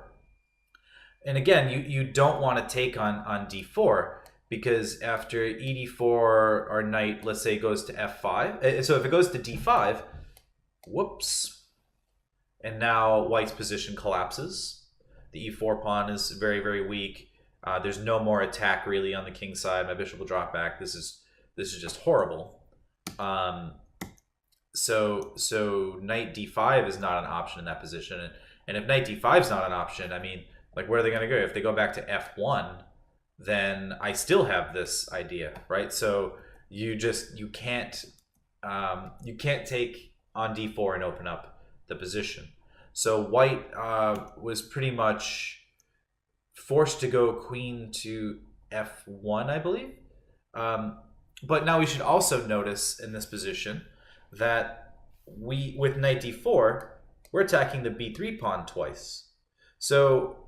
And again, you don't want to take on d4, because after ed4, our knight, let's say, goes to f5. So if it goes to d5, whoops, and now white's position collapses. The e4 pawn is very, very weak. There's no more attack really on the king side. My bishop will drop back. This is just horrible. So knight d5 is not an option in that position, and if knight d5 is not an option, I mean, like, where are they going to go? If they go back to f1, then I still have this idea, right? So you can't take on d4 and open up the position. So white was pretty much forced to go queen to f1, I believe. But now we should also notice in this position that with knight d4, we're attacking the b3 pawn twice. So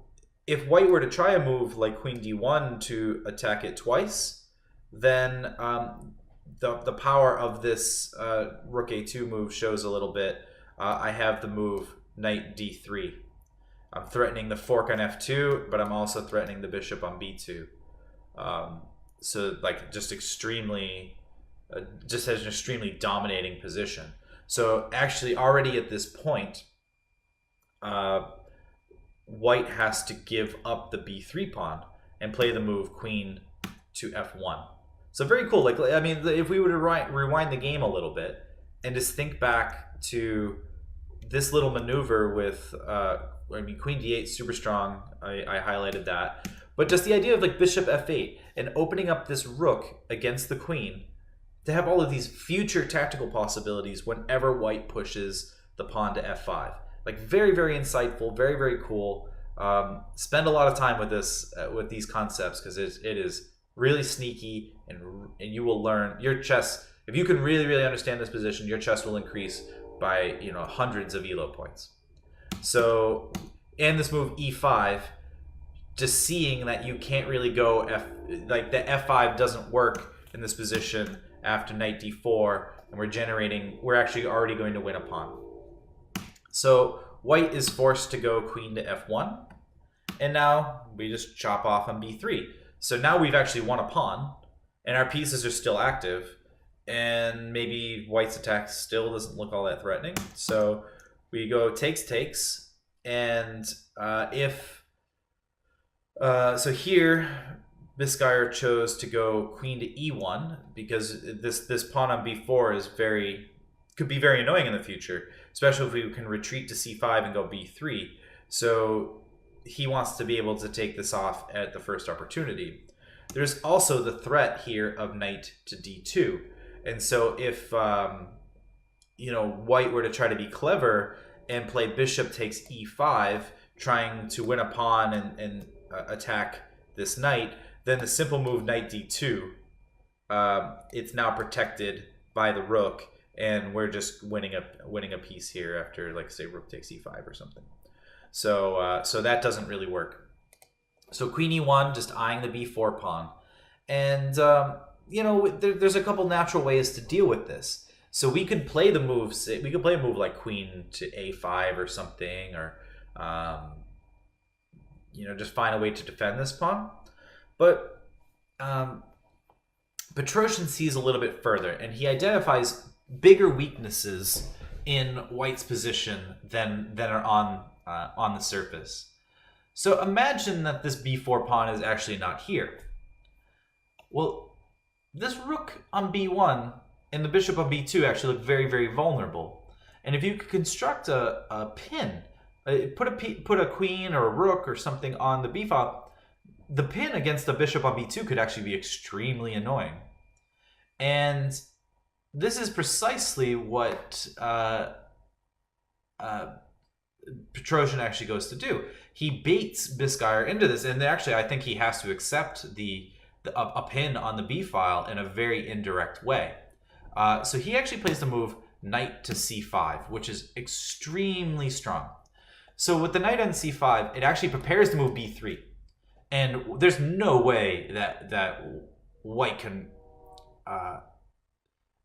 if white were to try a move like queen d1 to attack it twice, then the power of this rook a2 move shows a little bit. I have the move knight d3. I'm threatening the fork on f2, but I'm also threatening the bishop on b2. So, like, just extremely, just has an extremely dominating position. So actually, already at this point, white has to give up the b3 pawn and play the move queen to f1. So very cool. Like, I mean, if we were to rewind the game a little bit and just think back to this little maneuver with, I mean, queen d8, super strong. I highlighted that. But just the idea of, like, bishop f8 and opening up this rook against the queen to have all of these future tactical possibilities whenever white pushes the pawn to f5. Like, very, very insightful, very, very cool. Spend a lot of time with this, with these concepts, because it is really sneaky, and you will learn your chess. If you can really, really understand this position, your chess will increase by, you know, hundreds of elo points. So, and this move e5, just seeing that you can't really go like the f5 doesn't work in this position after knight d4, and we're actually already going to win a pawn. So white is forced to go queen to f1, and now we just chop off on b3. So now we've actually won a pawn, and our pieces are still active, and maybe white's attack still doesn't look all that threatening. So we go takes, and so here Bisguier chose to go queen to e1, because this pawn on b4 could be very annoying in the future, especially if we can retreat to c5 and go b3. So he wants to be able to take this off at the first opportunity. There's also the threat here of knight to d2. And so if you know, white were to try to be clever and play bishop takes e5, trying to win a pawn and attack this knight, then the simple move knight d2, it's now protected by the rook, and we're just winning a piece here after, like, say, rook takes e5 or something. So so that doesn't really work. So queen e1, just eyeing the b4 pawn, and you know, there's a couple natural ways to deal with this. So we could play the moves. We could play a move like queen to a5 or something, or you know, just find a way to defend this pawn. But Petrosian sees a little bit further, and he identifies bigger weaknesses in White's position than are on the surface. So imagine that this b4 pawn is actually not here. Well, this rook on b1 and the bishop on b2 actually look very, very vulnerable. And if you could construct a pin, put a queen or a rook or something on the b file, the pin against the bishop on b2 could actually be extremely annoying. And this is precisely what Petrosian actually goes to do. He baits Bisguier into this, and actually I think he has to accept a pin on the b file in a very indirect way. So he actually plays the move knight to c5, which is extremely strong. So with the knight on c5, it actually prepares the move b3. And there's no way that White can...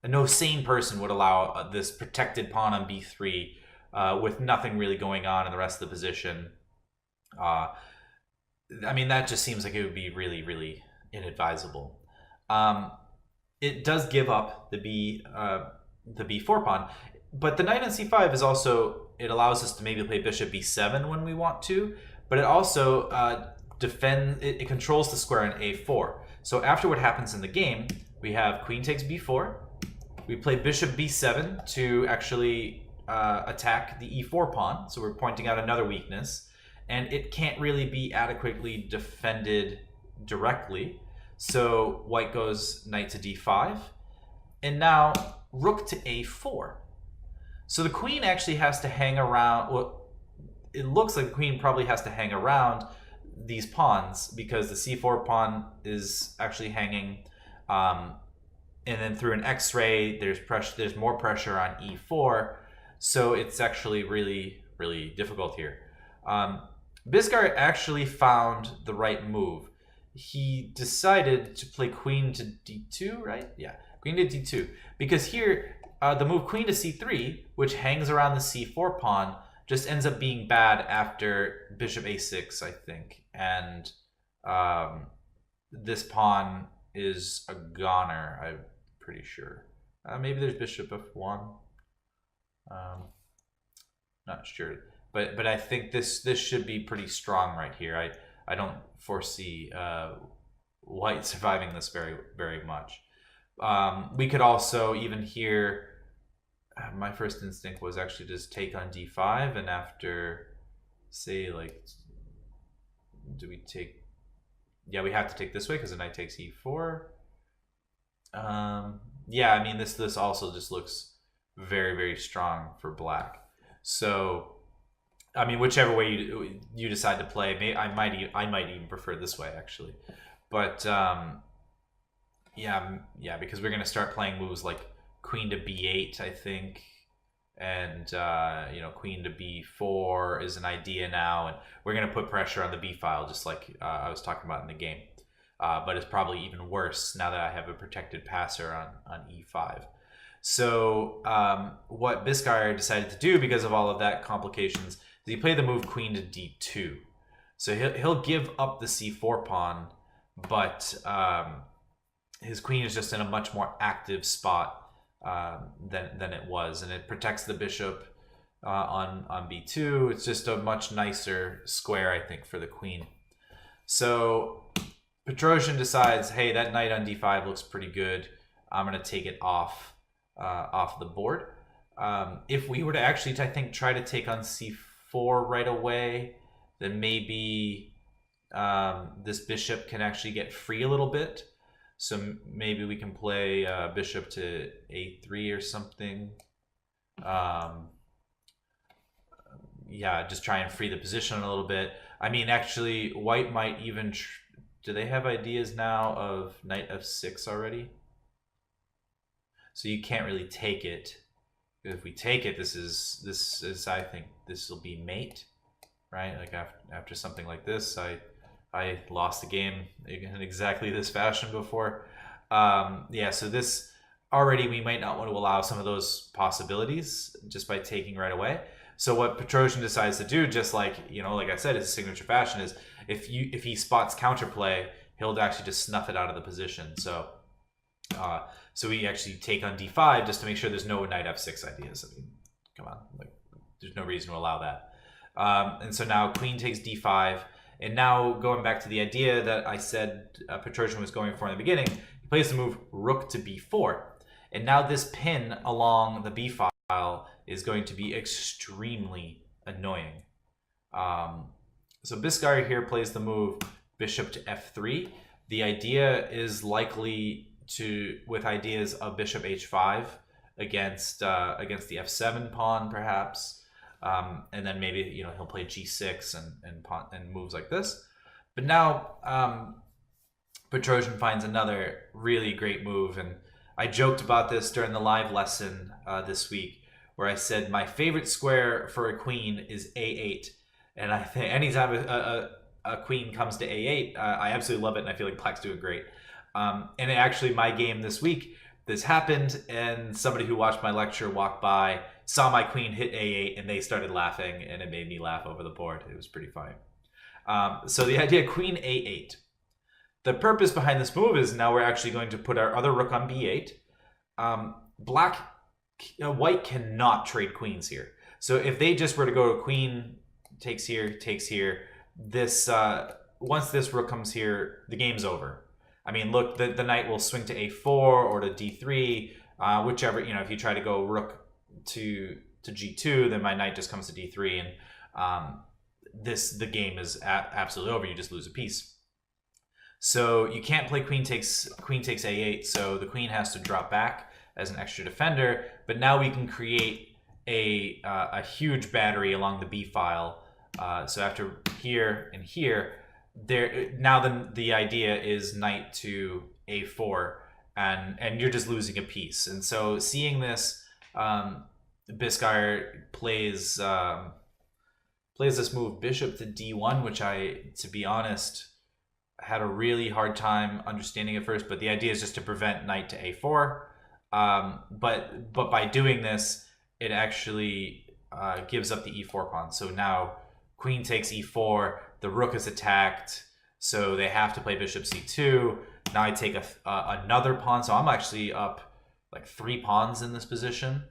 no sane person would allow this protected pawn on b3 with nothing really going on in the rest of the position. I mean, that just seems like it would be really, really inadvisable. It does give up the b4 pawn, but the knight on c5 is also, it allows us to maybe play bishop b7 when we want to, but it also it controls the square on a4. So after what happens in the game, we have queen takes b4, we play bishop b7 to actually attack the e4 pawn, so we're pointing out another weakness, and it can't really be adequately defended directly. So White goes knight to d5, and now rook to a4. So the queen actually has to hang around. Well, it looks like the queen probably has to hang around these pawns because the c4 pawn is actually hanging, and then through an x-ray there's pressure. There's more pressure on e4, so it's actually really, really difficult here. Bisguier actually found the right move. He decided to play queen to d2, right? Yeah, queen to d2. Because here, the move queen to c3, which hangs around the c4 pawn, just ends up being bad after bishop a6, I think. And this pawn is a goner, I'm pretty sure. Maybe there's bishop f1. Not sure. But I think this should be pretty strong right here. I don't foresee White surviving this very, very much. We could also, even here, my first instinct was actually just take on d5, and after, say, like, do we take... Yeah, we have to take this way because the knight takes e4. Yeah, I mean, this also just looks very, very strong for black. So... I mean, whichever way you decide to play, I might even prefer this way actually, but yeah, because we're gonna start playing moves like queen to b8, I think, and you know, queen to b4 is an idea now, and we're gonna put pressure on the b file, just like I was talking about in the game, but it's probably even worse now that I have a protected passer on e5. So what Bisguier decided to do because of all of that complications, he played the move queen to d2. So he'll give up the c4 pawn, but his queen is just in a much more active spot than it was, and it protects the bishop on b2. It's just a much nicer square, I think, for the queen. So Petrosian decides, hey, that knight on d5 looks pretty good. I'm going to take it off the board. If we were to actually, I think, try to take on c4 right away, then maybe this bishop can actually get free a little bit. So maybe we can play bishop to a3 or something. Yeah, just try and free the position a little bit. I mean, actually, White might even... do they have ideas now of knight f6 already? So you can't really take it. If we take it, this is I think this will be mate, right? Like after something like this, I lost the game in exactly this fashion before. Yeah, so this already, we might not want to allow some of those possibilities just by taking right away. So what Petrosian decides to do, just like, you know, like I said, his signature fashion, is if he spots counterplay, he'll actually just snuff it out of the position. So So we actually take on d5 just to make sure there's no knight f6 ideas. I mean, come on, like there's no reason to allow that. And so now queen takes d5, and now going back to the idea that I said Petrosian was going for in the beginning, he plays the move rook to b4, and now this pin along the b file is going to be extremely annoying. So Bisguier here plays the move bishop to f3. The idea is likely to, with ideas of bishop h5 against the f7 pawn, perhaps, and then maybe he'll play g6 and moves like this. But now Petrosian finds another really great move, and I joked about this during the live lesson this week, where I said my favorite square for a queen is a8, and I think anytime a queen comes to a8, I absolutely love it, and I feel like black's doing great. And actually, my game this week, this happened, and somebody who watched my lecture walked by, saw my queen hit a8, and they started laughing, and it made me laugh over the board. It was pretty funny. So the idea, queen a8. The purpose behind this move is now we're actually going to put our other rook on b8. White cannot trade queens here. So if they just were to go to queen takes here, this once this rook comes here, the game's over. I mean, look, the knight will swing to a4 or to d3, whichever. If you try to go rook to g2, then my knight just comes to d3, and the game is absolutely over. You just lose a piece. So you can't play queen takes a8, so the queen has to drop back as an extra defender. But now we can create a huge battery along the b file. So after here and here, now the idea is knight to a4, and you're just losing a piece. And so seeing this, Bisguier plays this move bishop to d1, which to be honest, had a really hard time understanding at first, but the idea is just to prevent knight to a4. But by doing this, it actually gives up the e4 pawn. So now queen takes e4, the rook is attacked, so they have to play bishop c2. Now I take another pawn, so I'm actually up like 3 pawns in this position.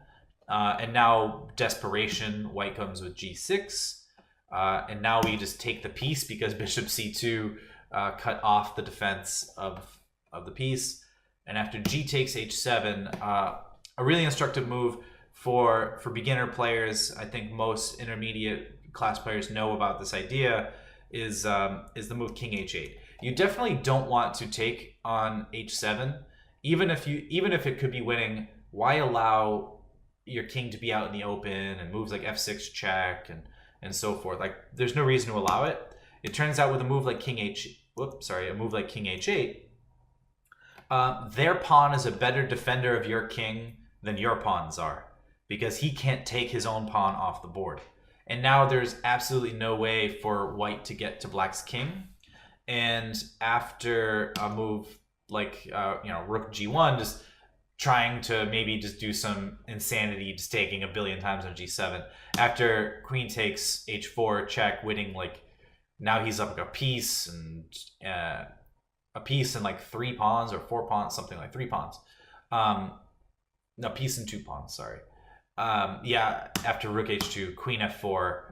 And now desperation, white comes with g6. And now we just take the piece because bishop c2 cut off the defense of the piece. And after g takes h7, a really instructive move for beginner players. I think most intermediate class players know about this idea, is the move king h8. You definitely don't want to take on h7, even if it could be winning. Why allow your king to be out in the open, and moves like f6 check and so forth? Like, there's no reason to allow it. It turns out with a move like king h8, their pawn is a better defender of your king than your pawns are, because he can't take his own pawn off the board. And now there's absolutely no way for white to get to black's king. And after a move like rook g1, just trying to maybe just do some insanity, just taking a billion times on g7. After queen takes h4 check, winning, like, now he's up like a piece and like 3 pawns or 4 pawns, something like 3 pawns. No, piece and 2 pawns, sorry. After rook h2, queen f4,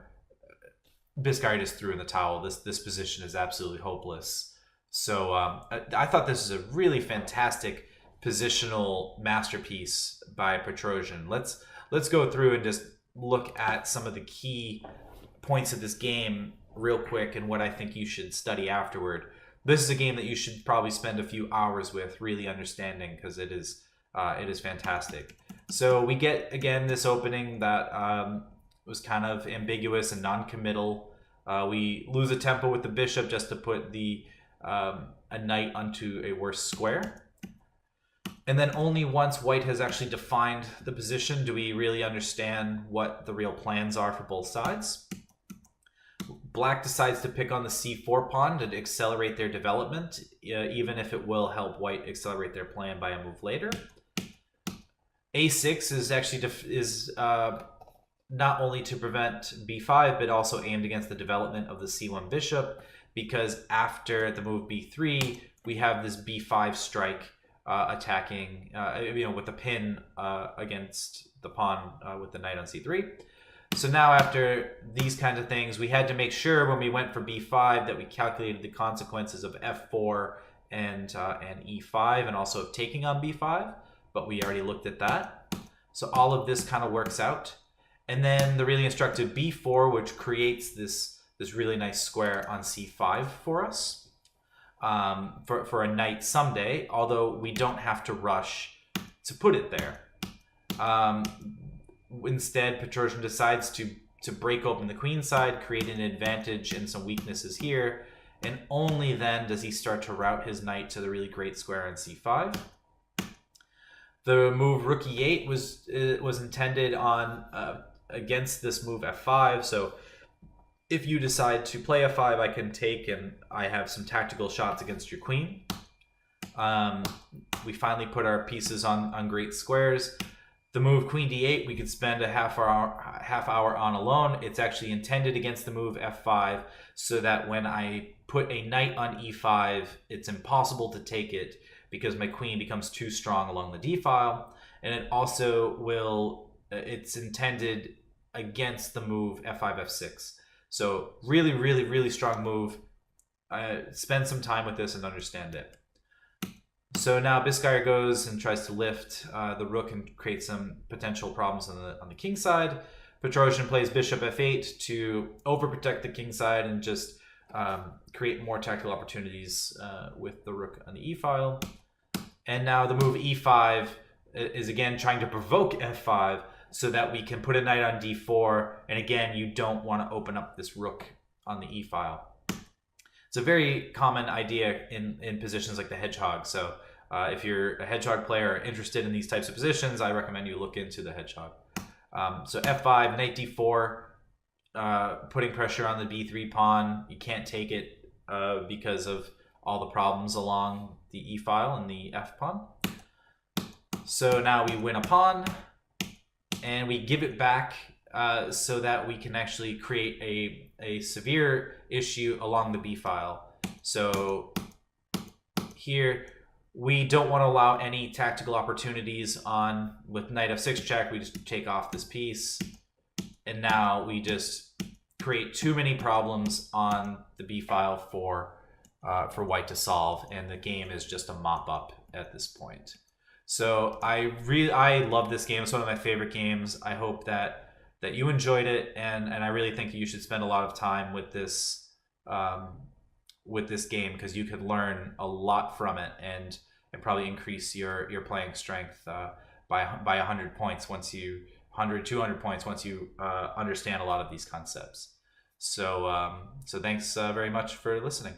Bisguier just threw in the towel. This position is absolutely hopeless. So I thought this is a really fantastic positional masterpiece by Petrosian. Let's go through and just look at some of the key points of this game real quick, and what I think you should study afterward. This is a game that you should probably spend a few hours with, really understanding, because it is fantastic. So we get, again, this opening that was kind of ambiguous and non-committal. We lose a tempo with the bishop just to put a knight onto a worse square. And then only once white has actually defined the position do we really understand what the real plans are for both sides. Black decides to pick on the c4 pawn to accelerate their development, even if it will help white accelerate their plan by a move later. a6 is actually not only to prevent b5, but also aimed against the development of the c1 bishop, because after the move b3, we have this b5 strike attacking, with the pin against the pawn with the knight on c3. So now after these kinds of things, we had to make sure when we went for b5 that we calculated the consequences of f4 and e5, and also of taking on b5, but we already looked at that. So all of this kind of works out. And then the really instructive b4, which creates this really nice square on c5 for us, for a knight someday, although we don't have to rush to put it there. Instead, Petrosian decides to break open the queen side, create an advantage and some weaknesses here, and only then does he start to route his knight to the really great square on c5. The move rook e8 was intended on against this move f5. So if you decide to play f5, I can take, and I have some tactical shots against your queen. We finally put our pieces on great squares. The move queen d8, we could spend a half hour on alone. It's actually intended against the move f5, so that when I put a knight on e5, it's impossible to take it because my queen becomes too strong along the d file. And it also it's intended against the move f5, f6. So really, really, really strong move. Spend some time with this and understand it. So now Bisguier goes and tries to lift the rook and create some potential problems on the king side. Petrosian plays bishop f8 to overprotect the king side and just create more tactical opportunities with the rook on the e file. And now the move e5 is again trying to provoke f5 so that we can put a knight on d4. And again, you don't want to open up this rook on the e file. It's a very common idea in positions like the hedgehog. So if you're a hedgehog player interested in these types of positions, I recommend you look into the hedgehog. So f5, knight d4, putting pressure on the b3 pawn. You can't take it because of all the problems along the e file and the f pawn. So now we win a pawn, and we give it back so that we can actually create a severe issue along the b file. So here we don't want to allow any tactical opportunities on with knight f6 check. We just take off this piece, and now we just create too many problems on the b file for white to solve, and the game is just a mop up at this point. So I love this game. It's one of my favorite games. I hope that you enjoyed it, and I really think you should spend a lot of time with this game, because you could learn a lot from it and probably increase your playing strength by 100 points once you 200 points once you understand a lot of these concepts. So thanks very much for listening.